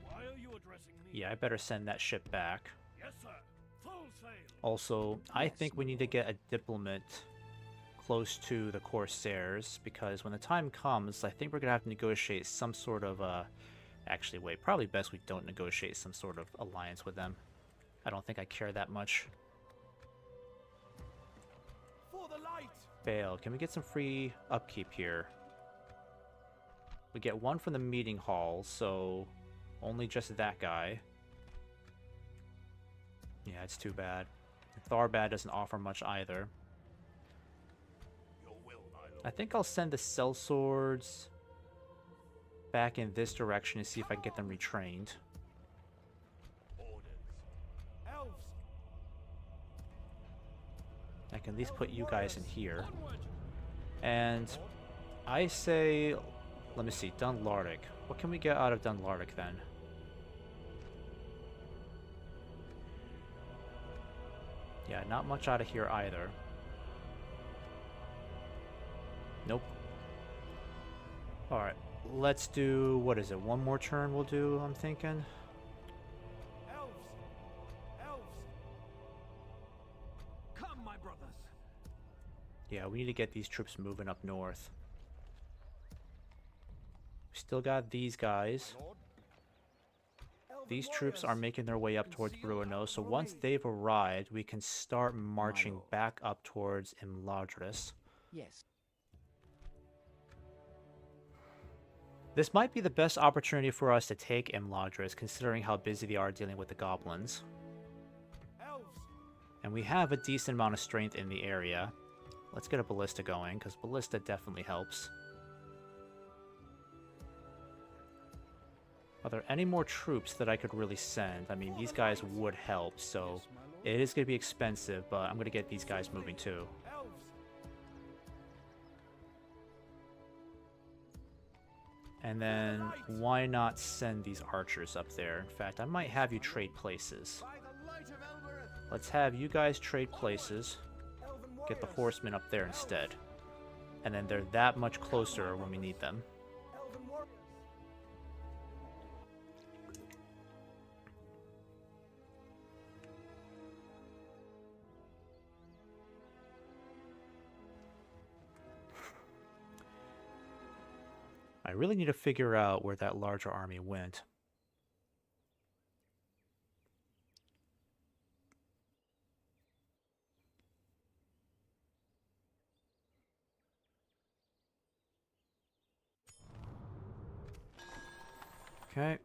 Why are you addressing me? Yeah, I better send that ship back. Yes, sir. Full sail. Also, I think we need to get a diplomat close to the Corsairs, because when the time comes, I think we're going to have to negotiate some sort of, actually, wait, probably best we don't negotiate some sort of alliance with them. I don't think I care that much. For the light. Fail. Can we get some free upkeep here? We get 1 from the meeting hall, so only just that guy. Yeah, it's too bad. Tharbad doesn't offer much either. Your will, my lord. I think I'll send the sellswords back in this direction to see if I can get them retrained. Orders. Elves. I can at least put you guys in here. And I say, let me see, Dunlardic. What can we get out of Dunlardic then? Yeah, not much out of here either. Nope. Alright, let's do, what is it, one more turn we'll do, I'm thinking? Elves! Elves! Come, my brothers! Yeah, we need to get these troops moving up north. We still got these guys. These troops are making their way up towards Bruno, so once they've arrived, we can start marching back up towards Imladris. Yes. This might be the best opportunity for us to take Imladris, considering how busy they are dealing with the goblins. And we have a decent amount of strength in the area. Let's get a ballista going, because ballista definitely helps. Are there any more troops that I could really send? I mean, these guys would help, so it is going to be expensive, but I'm going to get these guys moving too. And then, why not send these archers up there? In fact, I might have you trade places. Let's have you guys trade places. Get the horsemen up there instead. And then they're that much closer when we need them. I really need to figure out where that larger army went. Okay.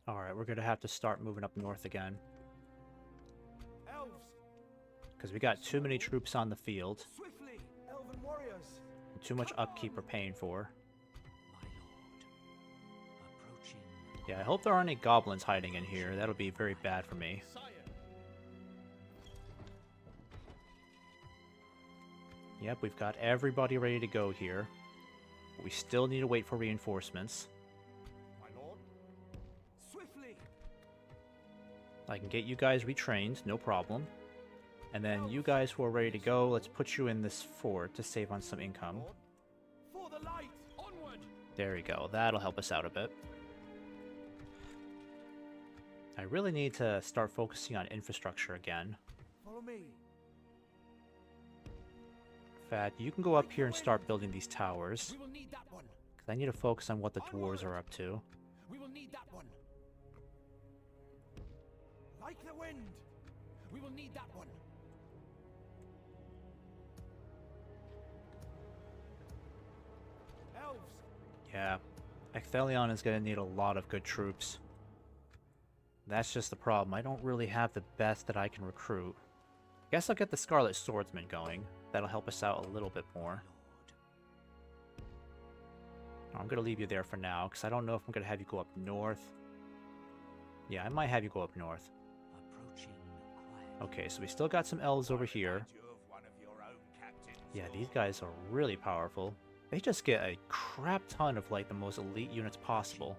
Alright, we're gonna have to start moving up north again. Because we got too many troops on the field. Too much upkeep we're paying for. Yeah, I hope there aren't any goblins hiding in here. That'll be very bad for me. Yep, we've got everybody ready to go here. But we still need to wait for reinforcements. I can get you guys retrained, no problem. And then you guys who are ready to go, let's put you in this fort to save on some income. There we go, that'll help us out a bit. I really need to start focusing on infrastructure again. Follow me. In fact, you can go up here and start building these towers. We will need that one. Because I need to focus on what the dwarves are up to. We will need that one. Like the wind. We will need that one. Elves. Yeah, Ecthelion is going to need a lot of good troops. That's just the problem. I don't really have the best that I can recruit. I guess I'll get the Scarlet Swordsman going. That'll help us out a little bit more. I'm going to leave you there for now, because I don't know if I'm going to have you go up north. Yeah, I might have you go up north. Okay, so we still got some elves over here. Yeah, these guys are really powerful. They just get a crap ton of, like, the most elite units possible.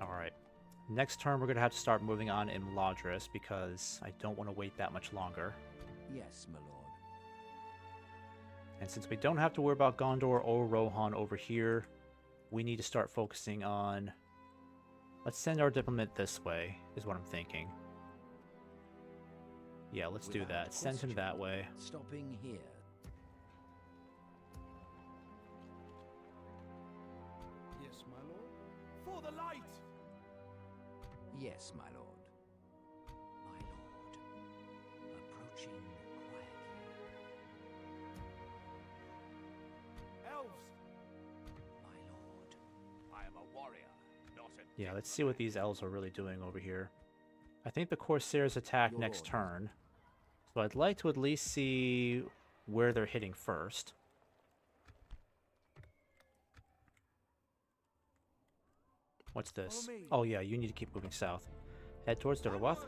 Alright. Next turn, we're going to have to start moving on in Imladris, because I don't want to wait that much longer. Yes, my lord. And since we don't have to worry about Gondor or Rohan over here, we need to start focusing on... Let's send our diplomat this way, is what I'm thinking. Yeah, let's do that. Send him that way. Stopping here. Yes, my lord. For the light. Yes, my lord. My lord. Approaching quietly. Elves. My lord. I am a warrior, not a... Yeah, let's see what these elves are really doing over here. I think the Corsairs attack next turn. So I'd like to at least see where they're hitting first. What's this? Oh yeah, you need to keep moving south. Head towards Durwath.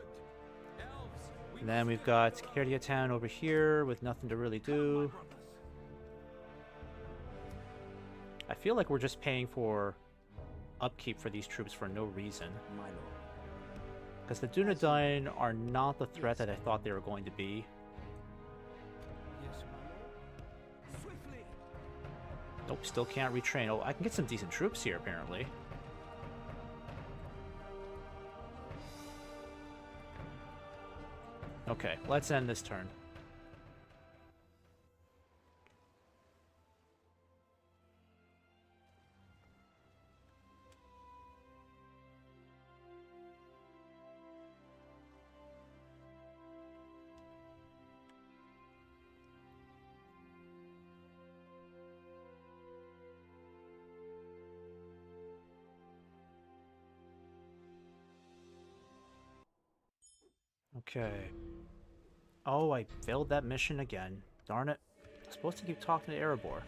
And then we've got Kerdia Town over here with nothing to really do. I feel like we're just paying for upkeep for these troops for no reason. My lord. Because the Dunedain are not the threat that I thought they were going to be. Yes, my lord. Swiftly. Nope, still can't retrain. Oh, I can get some decent troops here, apparently. Okay, let's end this turn. Okay. Oh, I failed that mission again. Darn it. I'm supposed to keep talking to Erebor.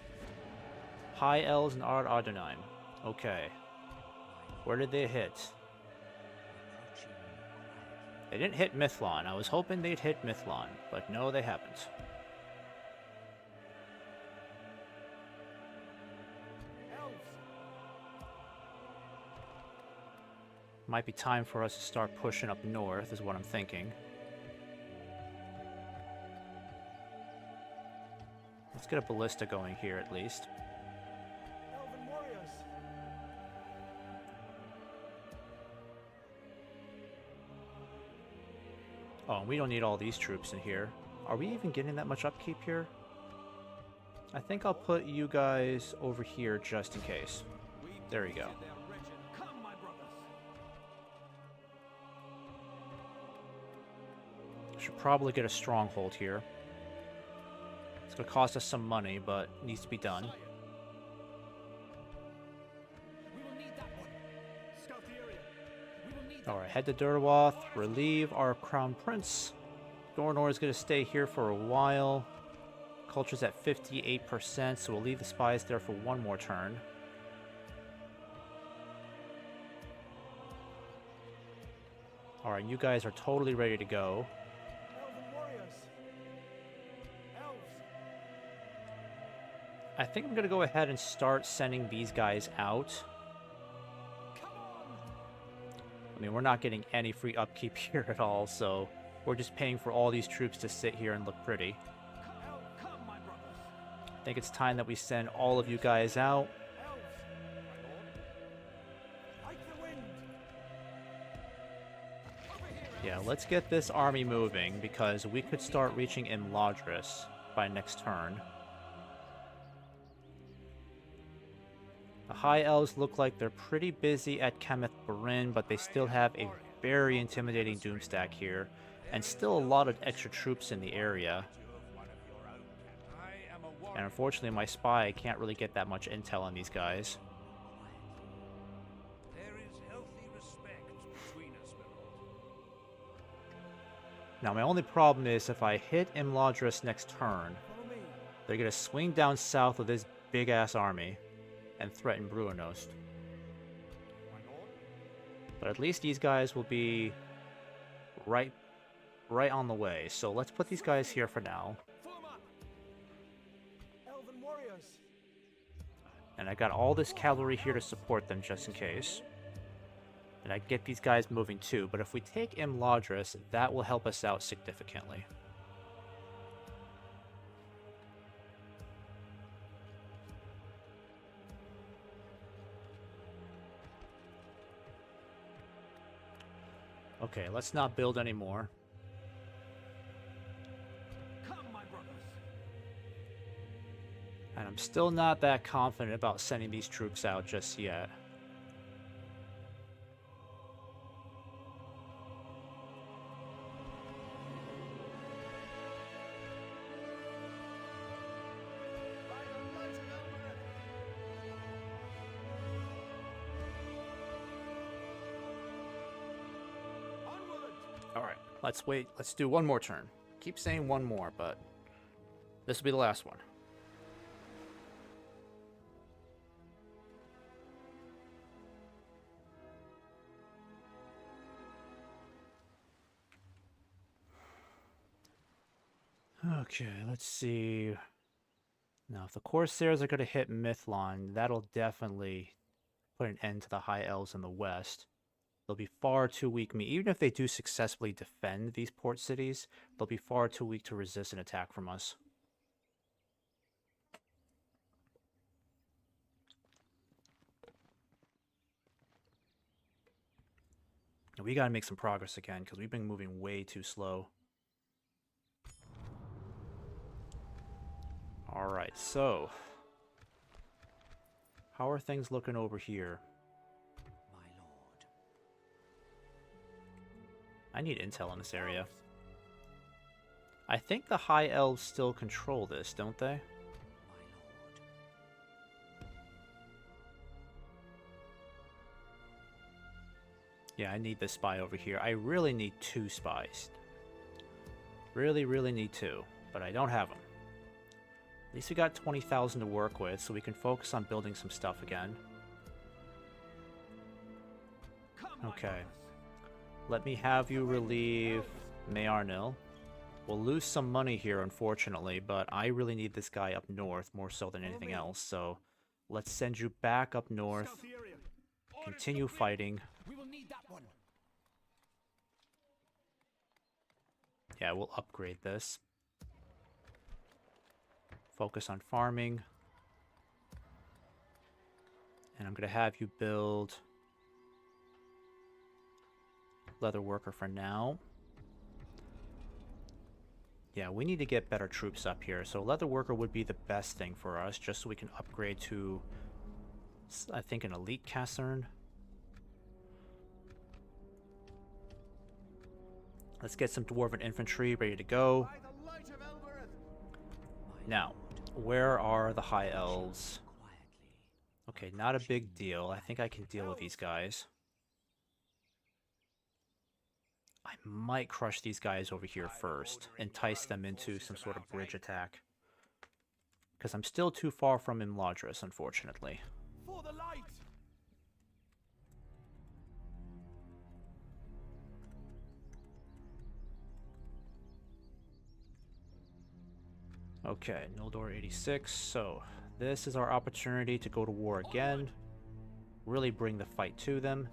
High Elves and Ard Ardenheim. Okay. Where did they hit? They didn't hit Mithlon. I was hoping they'd hit Mithlon, but no, they haven't. Elves. Might be time for us to start pushing up north, is what I'm thinking. Let's get a ballista going here at least. Elven warriors. Oh, and we don't need all these troops in here. Are we even getting that much upkeep here? I think I'll put you guys over here just in case. There you go. Come, my brothers. Should probably get a stronghold here. It's gonna cost us some money, but needs to be done. We will need that one. Scout the area. We will need Alright, head to Durwath, relieve our Crown Prince. Dornor is gonna stay here for a while. Culture's at 58%, so we'll leave the spies there for one more turn. Alright, you guys are totally ready to go. Elven warriors. Elves. I think I'm gonna go ahead and start sending these guys out. Come on. I mean, we're not getting any free upkeep here at all, so we're just paying for all these troops to sit here and look pretty. Come, my brothers. I think it's time that we send all of you guys out. Elves. My lord. Like the wind. Over here, Yeah, let's get this army moving, because we could start reaching Imladris by next turn. The High Elves look like they're pretty busy at Kemeth Barin, but they still have a very intimidating Doomstack here, and still a lot of extra troops in the area. And unfortunately, my spy can't really get that much intel on these guys. There is healthy respect between us, my lord. Now, my only problem is if I hit Imladris next turn, follow me. they're going to swing down south with this big-ass army and threaten Bruinost. My lord. But at least these guys will be right on the way. So let's put these guys here for now. Full 'em up. Elven warriors. And I got all this cavalry here to support them just in case. And I get these guys moving too. But if we take Imladris, that will help us out significantly. Okay, let's not build anymore. Come, my brothers. And I'm still not that confident about sending these troops out just yet. By the light of Elbereth. Onward. Alright, let's wait. Let's do one more turn. Keep saying one more, but this will be the last one. Okay, let's see. Now, if the Corsairs are going to hit Mithlon, that'll definitely put an end to the High Elves in the west. They'll be far too weak. Even if they do successfully defend these port cities, they'll be far too weak to resist an attack from us. We gotta make some progress again, because we've been moving way too slow. Alright, so... how are things looking over here? My lord. I need intel in this area. I think the High Elves still control this, don't they? My lord. Yeah, I need this spy over here. I really need 2 spies. Really, really need 2. But I don't have them. At least we got 20,000 to work with, so we can focus on building some stuff again. Okay. Let me have you relieve Mayarnil. We'll lose some money here, unfortunately, but I really need this guy up north more so than anything else, so let's send you back up north. Continue fighting. We will need that one. Yeah, we'll upgrade this. Focus on farming. And I'm going to have you build leather worker for now. Yeah, we need to get better troops up here. So leather worker would be the best thing for us, just so we can upgrade to, I think, an elite casern. Let's get some dwarven infantry ready to go. Now, where are the High Elves? Okay, not a big deal. I think I can deal with these guys. I might crush these guys over here first, entice them into some sort of bridge attack. Because I'm still too far from Imladris, unfortunately. For the light. Okay, Noldor 86. So, this is our opportunity to go to war again. Really bring the fight to them.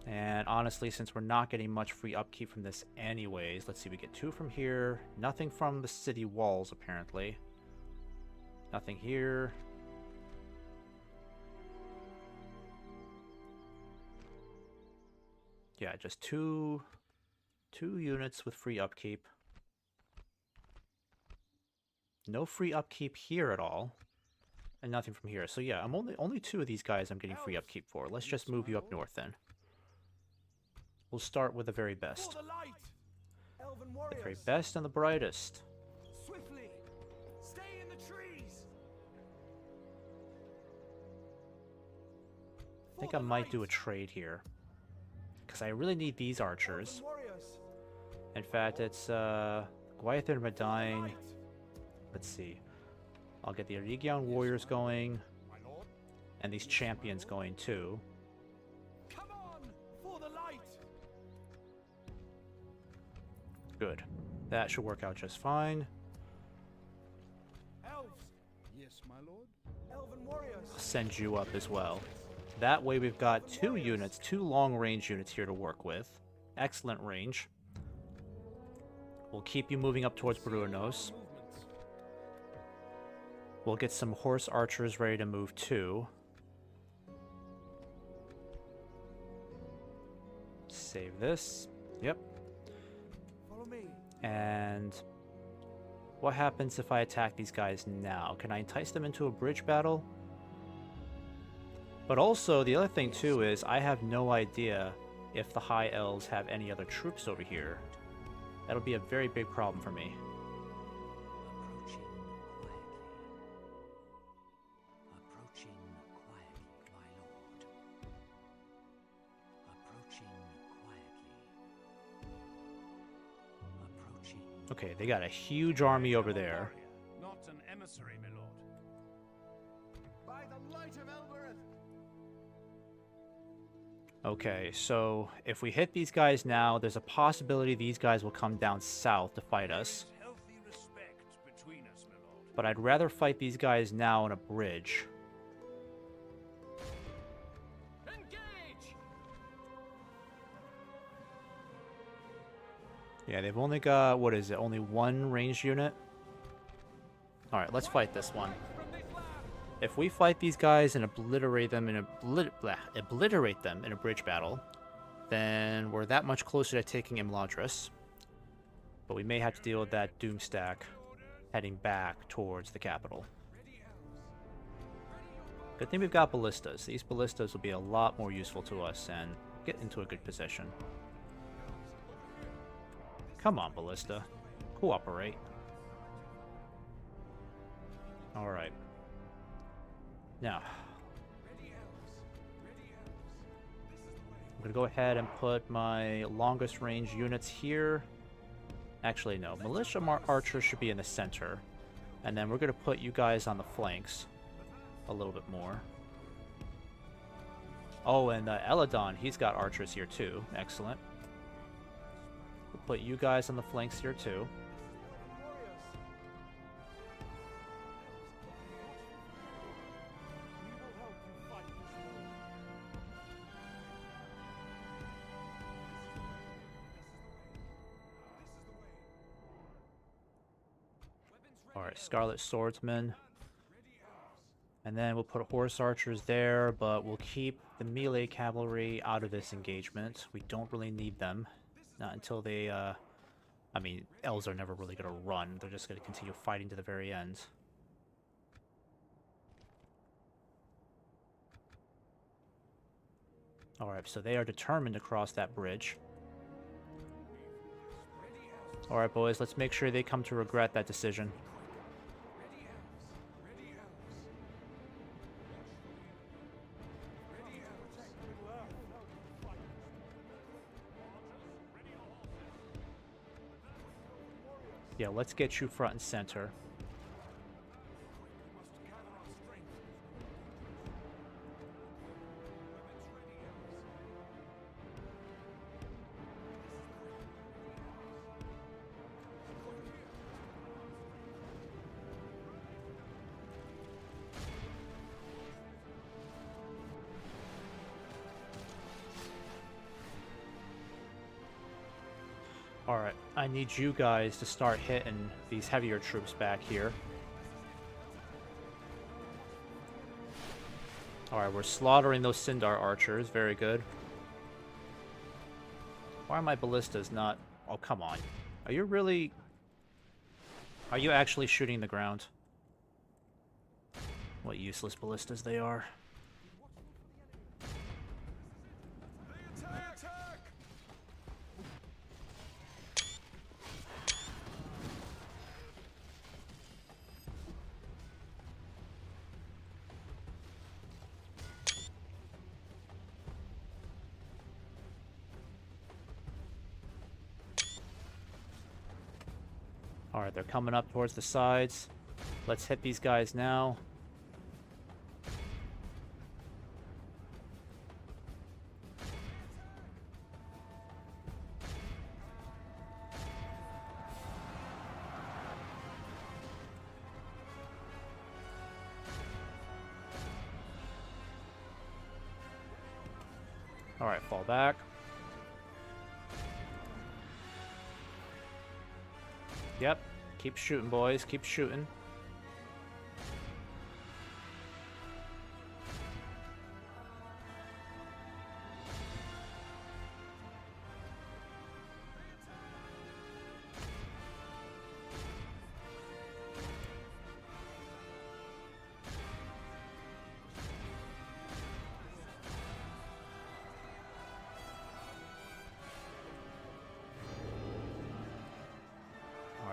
And honestly, since we're not getting much free upkeep from this anyways, let's see, we get 2 from here. Nothing from the city walls, apparently. Nothing here. Yeah, just two units with free upkeep. No free upkeep here at all. And nothing from here. So yeah, I'm only 2 of these guys I'm getting free upkeep for. Let's just move you up north then. We'll start with the very best. The very best and the brightest. Swiftly. Stay in the trees. I think I might do a trade here. Because I really need these archers. In fact, it's Gwyther and Medine. Let's see. I'll get the Eregion warriors going. And these champions going too. Come on, for the light. Good. That should work out just fine. Elves. Yes, my lord. Elven warriors. I'll send you up as well. That way we've got 2 units, 2 long-range units here to work with. Excellent range. We'll keep you moving up towards Brunos. We'll get some horse archers ready to move too. Save this. Yep. Follow me. And what happens if I attack these guys now? Can I entice them into a bridge battle? But also, the other thing too is I have no idea if the High Elves have any other troops over here. That'll be a very big problem for me. Approaching quietly, my lord. Approaching quietly. Approaching. Okay, they got a huge army over there. Not an emissary, my lord. By the light of Elbereth. Okay, so if we hit these guys now, there's a possibility these guys will come down south to fight us. Healthy respect between us, my lord. But I'd rather fight these guys now on a bridge. Engage! Yeah, they've only got, what is it, only one ranged unit? Alright, let's fight this one. If we fight these guys and obliterate them in a bridge battle, then we're that much closer to taking Imladris. But we may have to deal with that Doomstack heading back towards the capital. Good thing we've got ballistas. These ballistas will be a lot more useful to us and get into a good position. Come on, ballista. Cooperate. Alright. Now, I'm going to go ahead and put my longest range units here. Actually, no. Militia archers should be in the center. And then we're going to put you guys on the flanks a little bit more. Oh, and Eladon, he's got archers here too. Excellent. We'll put you guys on the flanks here too. Alright, Scarlet Swordsman. And then we'll put horse archers there, but we'll keep the melee cavalry out of this engagement. We don't really need them. Not until they, I mean, elves are never really going to run. They're just going to continue fighting to the very end. Alright, so they are determined to cross that bridge. Alright, boys, let's make sure they come to regret that decision. Yeah, let's get you front and center. Alright, I need you guys to start hitting these heavier troops back here. Alright, we're slaughtering those Sindar archers. Very good. Why are my ballistas not... Oh, come on. Are you really... Are you actually shooting the ground? What useless ballistas they are. Alright, they're coming up towards the sides. Let's hit these guys now. Alright, fall back. Yep. Keep shooting, boys. Keep shooting.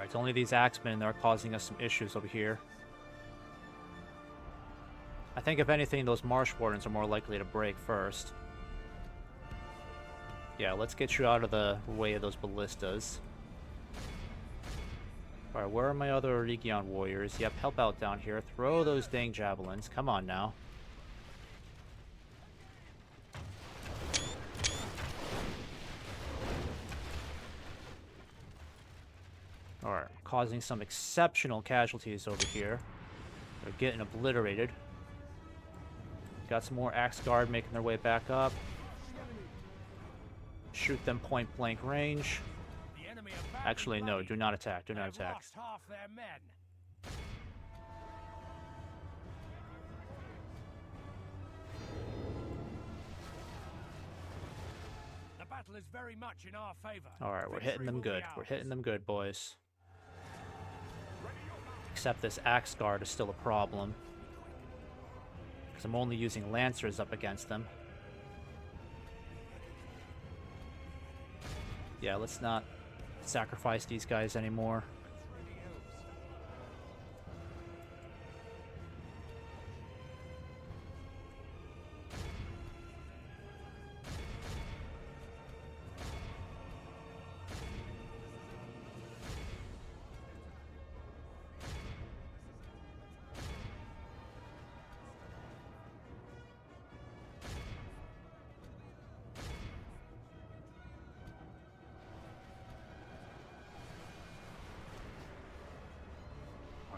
It's only these axemen that are causing us some issues over here. I think if anything, those marsh wardens are more likely to break first. Yeah, let's get you out of the way of those ballistas. Alright, where are my other Eregion warriors? Yep, help out down here. Throw those dang javelins. Come on now. causing some exceptional casualties over here. They're getting obliterated. Got some more Axe Guard making their way back up. Shoot them point blank range. The enemy are badly Actually, no, bloodied. do not attack. Do not They've attack. lost half their men. The battle is very much in our favor. Alright, we're hitting Victory them will be good. We're ours. hitting them good, boys. Except this Axe Guard is still a problem. Because I'm only using Lancers up against them. Yeah, let's not sacrifice these guys anymore.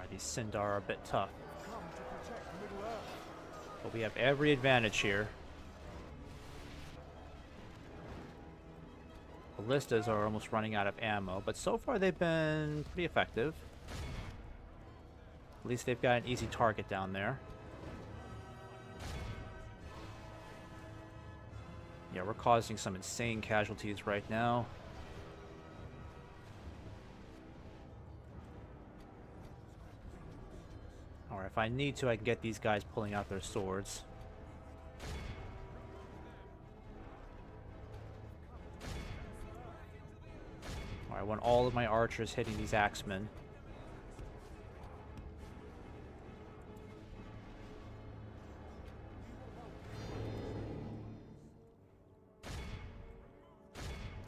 These Sindar are a bit tough. But we have every advantage here. Ballistas are almost running out of ammo, but so far they've been pretty effective. At least they've got an easy target down there. Yeah, we're causing some insane casualties right now. Or if I need to, I can get these guys pulling out their swords. Alright, I want all of my archers hitting these axemen.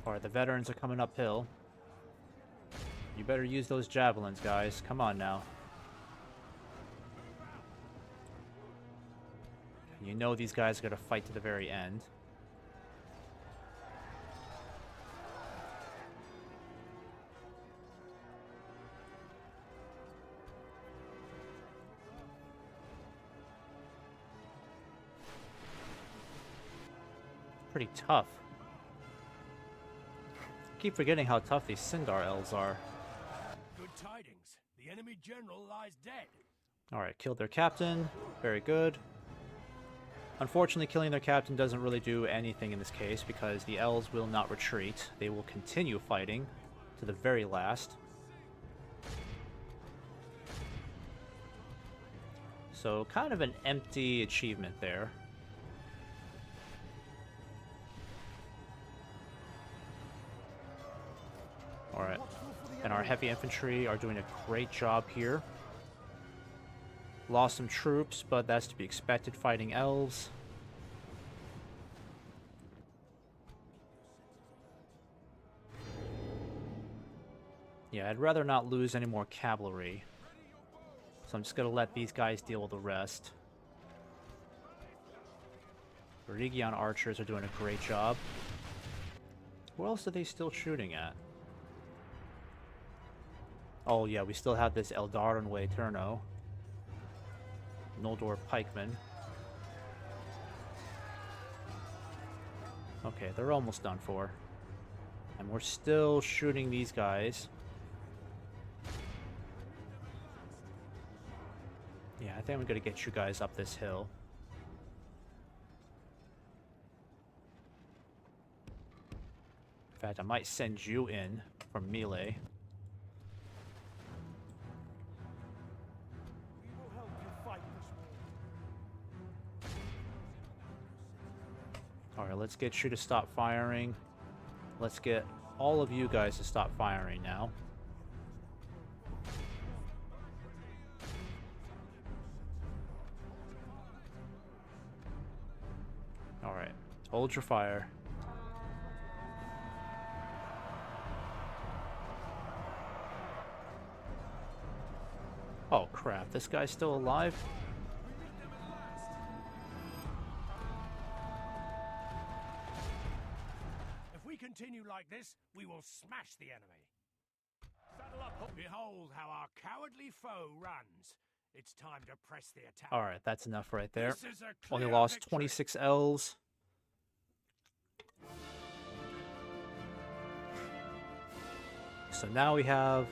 Alright, the veterans are coming uphill. You better use those javelins, guys. Come on now. You know these guys are going to fight to the very end. Pretty tough. I keep forgetting how tough these Sindar elves are. Good tidings. The enemy general lies dead. Alright, killed their captain. Very good. Unfortunately, killing their captain doesn't really do anything in this case because the elves will not retreat. They will continue fighting to the very last. So, kind of an empty achievement there. Alright, and our heavy infantry are doing a great job here. Lost some troops, but that's to be expected fighting elves. Yeah, I'd rather not lose any more cavalry. So I'm just going to let these guys deal with the rest. Eregion archers are doing a great job. Who else are they still shooting at? Oh yeah, we still have this Eldarin Way Turno. Noldor pikemen. Okay, they're almost done for. And we're still shooting these guys. Yeah, I think I'm gonna get you guys up this hill. In fact, I might send you in for melee. Alright, let's get you to stop firing. Let's get all of you guys to stop firing now. Alright, hold your fire. Oh crap, this guy's still alive? If we continue like this, we will smash the enemy. Saddle up, Behold how our cowardly foe runs. It's time to press the attack. Alright, that's enough right there. This is a Only clear lost victory. 26 elves. So now we have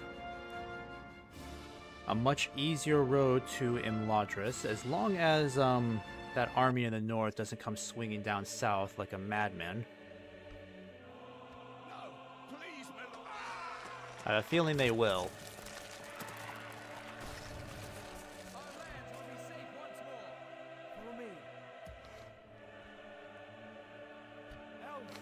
a much easier road to Imladris, as long as that army in the north doesn't come swinging down south like a madman. No, please, my lord. I have a feeling they will. Our lands will be safe once more. Follow me. Elves.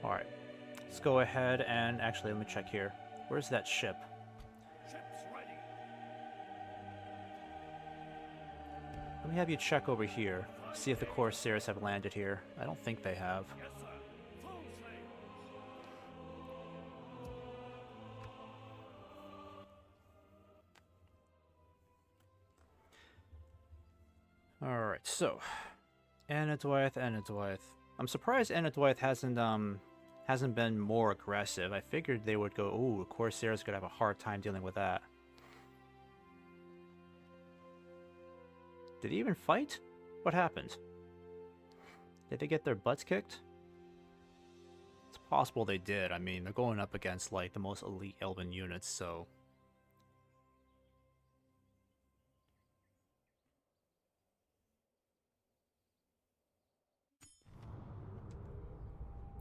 Alright, let's go ahead and actually let me check here. Where's that ship? Ships ready. Let me have you check over here. See if the Corsairs have landed here. I don't think they have. Yes, sir. Full sail. Alright, so Anadwyth. I'm surprised Anadwyth hasn't been more aggressive. I figured they would go, ooh, Corsairs could have a hard time dealing with that. Did he even fight? What happened? Did they get their butts kicked? It's possible they did. I mean, they're going up against, like, the most elite elven units, so...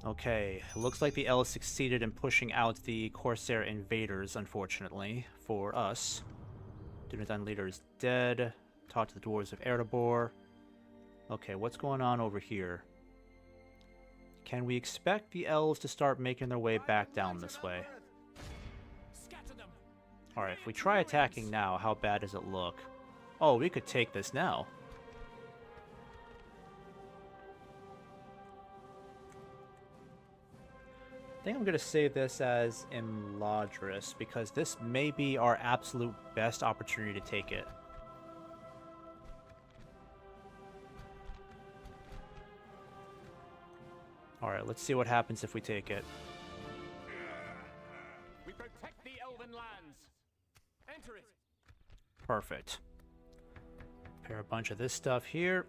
Okay, looks like the elves succeeded in pushing out the Corsair invaders, unfortunately, for us. Dunedain leader is dead. Talk to the dwarves of Erebor. Okay, what's going on over here? Can we expect the elves to start making their way back down this way? Scatter them. Alright, if we try attacking now, how bad does it look? Oh, we could take this now. I think I'm going to save this as Imladris, because this may be our absolute best opportunity to take it. Alright, let's see what happens if we take it. We protect the elven lands. Enter it. Perfect. Prepare a bunch of this stuff here.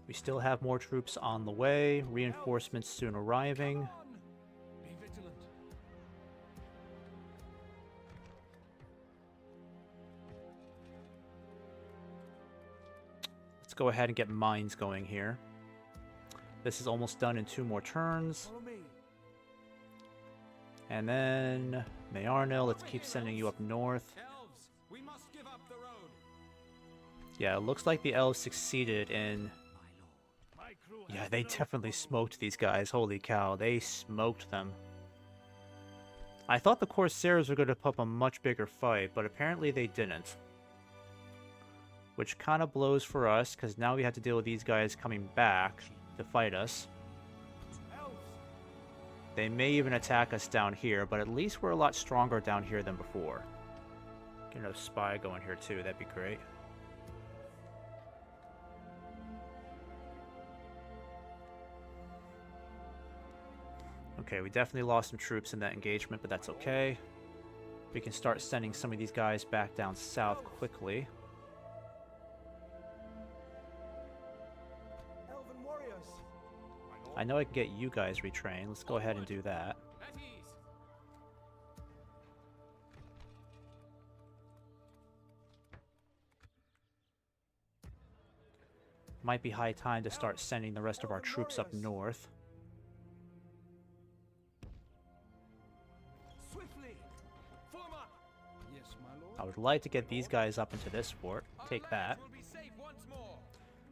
We still have more troops on the way. Reinforcements soon arriving. On. Be vigilant. Let's go ahead and get mines going here. This is almost done in 2 more turns. Follow me. And then Mayarnil, let's keep sending you up north. Elves, we must give up the road. Yeah, it looks like the elves succeeded in... My crew Yeah, has they no definitely foe. smoked these guys. Holy cow, they smoked them. I thought the Corsairs were going to put up a much bigger fight, but apparently they didn't. Which kind of blows for us, because now we have to deal with these guys coming back to fight us. Elves. They may even attack us down here, but at least we're a lot stronger down here than before. Get another spy going here too, that'd be great. Okay, we definitely lost some troops in that engagement, but that's okay. We can start sending some of these guys back down south quickly. Elven warriors. I know I can get you guys retrained. Let's go ahead and do that. At ease. Might be high time to start sending the rest of our troops up north. Swiftly. Form up. Yes, my lord. I would like to get these guys up into this fort. Our Take that. lands will be safe once more.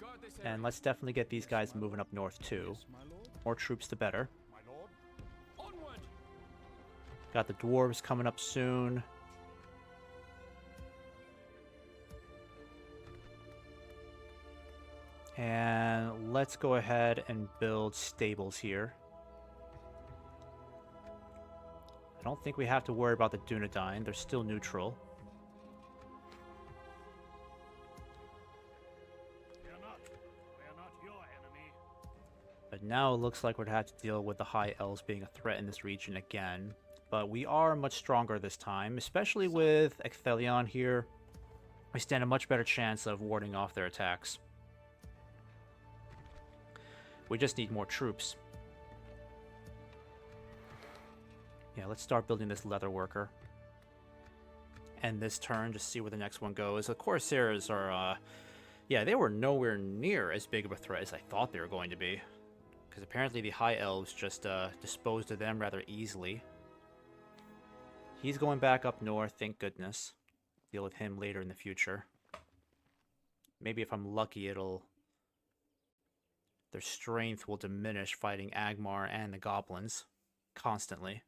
Guard this area. And let's definitely get these guys moving up north too. My lord. More troops the better. My lord. Onward. Got the dwarves coming up soon. And let's go ahead and build stables here. I don't think we have to worry about the Dunedain. They're still neutral. but we are not your enemy. But now it looks like we'd have to deal with the High Elves being a threat in this region again. But we are much stronger this time, especially with Ecthelion here. We stand a much better chance of warding off their attacks. We just need more troops. Yeah, let's start building this leather worker. End this turn, just see where the next one goes. The Corsairs are, yeah, they were nowhere near as big of a threat as I thought they were going to be. Because apparently the High Elves just disposed of them rather easily. He's going back up north, thank goodness. Deal with him later in the future. Maybe if I'm lucky, their strength will diminish fighting Agmar and the goblins constantly.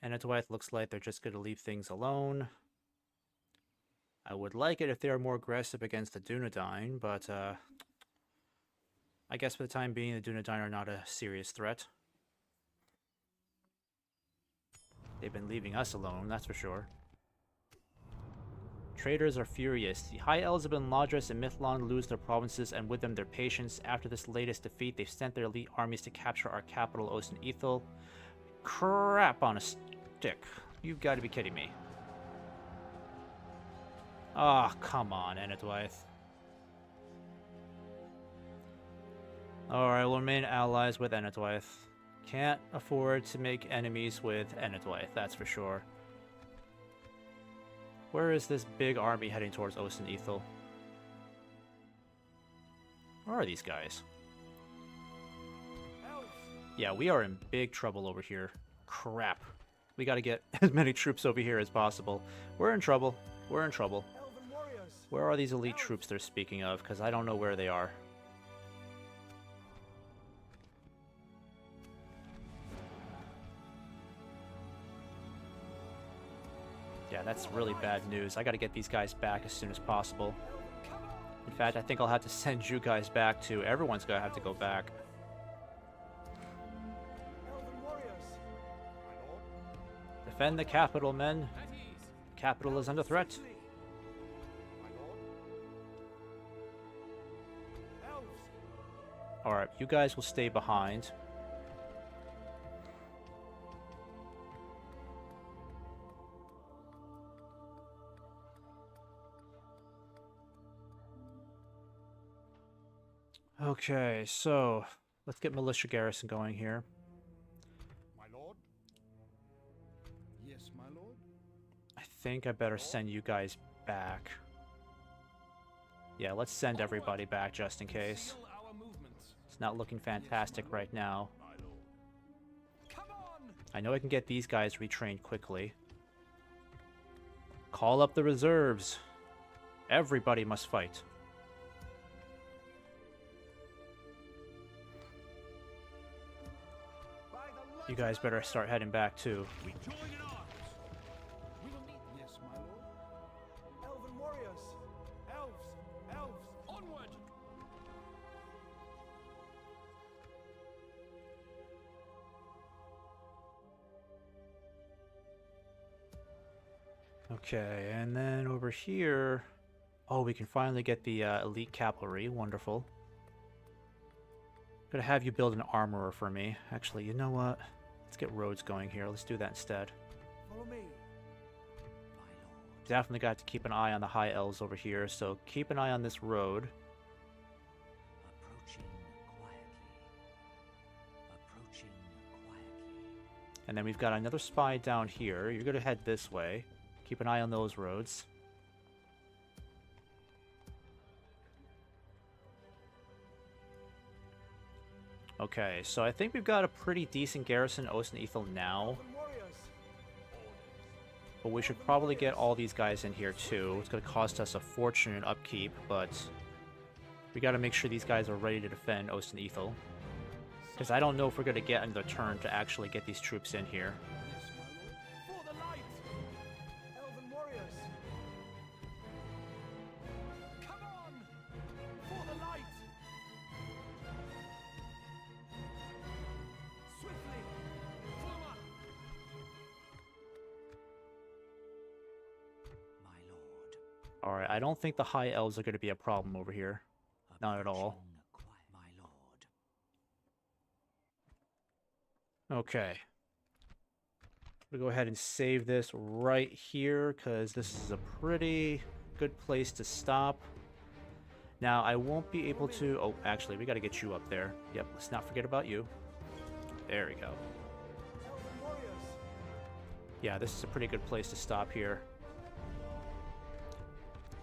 And it's why it looks like they're just going to leave things alone. I would like it if they were more aggressive against the Dunedain, but I guess for the time being, the Dunedain are not a serious threat. They've been leaving us alone, that's for sure. Traitors are furious. The High Elves of Ladris and Mithlond lose their provinces and with them their patience. After this latest defeat, they've sent their elite armies to capture our capital, Osten Ethel. Crap on a stick. You've got to be kidding me. Ah, oh, come on, Enedwaith. Alright, we'll remain allies with Enedwaith. Can't afford to make enemies with Enedwaith, that's for sure. Where is this big army heading towards Osten Ethel? Where are these guys? Yeah, we are in big trouble over here. Crap. We gotta get as many troops over here as possible. We're in trouble. We're in trouble. Where are these elite troops they're speaking of? Because I don't know where they are. Yeah, that's really bad news. I gotta get these guys back as soon as possible. In fact, I think I'll have to send you guys back too. Everyone's gonna have to go back. Defend the capital, men. Capital is under threat. Alright, you guys will stay behind. Okay, so let's get militia garrison going here. My lord? Yes, my lord? I think I better send you guys back. Yeah, let's send everybody back just in case. It's not looking fantastic right now. I know I can get these guys retrained quickly. Call up the reserves. Everybody must fight. You guys better start heading back too. We join in arms. We will meet. Yes, my lord. Elven warriors. Elves. Elves. Onward! Okay, and then over here... Oh, we can finally get the elite cavalry. Wonderful. Gonna have you build an armorer for me. Actually, you know what? Let's get roads going here. Let's do that instead. Follow me. Definitely got to keep an eye on the High Elves over here, so keep an eye on this road. Approaching quietly. Approaching quietly. And then we've got another spy down here. You're gonna head this way. Keep an eye on those roads. Okay, so I think we've got a pretty decent garrison in Osten Ethel now. But we should probably get all these guys in here too. It's going to cost us a fortune in upkeep, but we got to make sure these guys are ready to defend Osten Ethel. Because I don't know if we're going to get another turn to actually get these troops in here. For the light. Elven warriors. Come on. For the light. Swiftly. Fluma. My lord. Alright, I don't think the high elves are going to be a problem over here. Not at all. My lord. Okay. We'll go ahead and save this right here, because this is a pretty good place to stop. Now, I won't be able to... Oh, actually, we got to get you up there. Yep, let's not forget about you. There we go. Yeah, this is a pretty good place to stop here.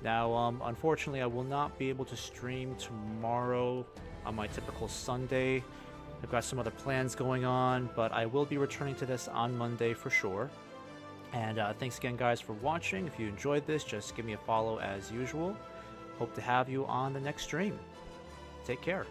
Now, unfortunately, I will not be able to stream tomorrow on my typical Sunday. I've got some other plans going on, but I will be returning to this on Monday for sure. And thanks again, guys, for watching. If you enjoyed this, just give me a follow as usual. Hope to have you on the next stream. Take care.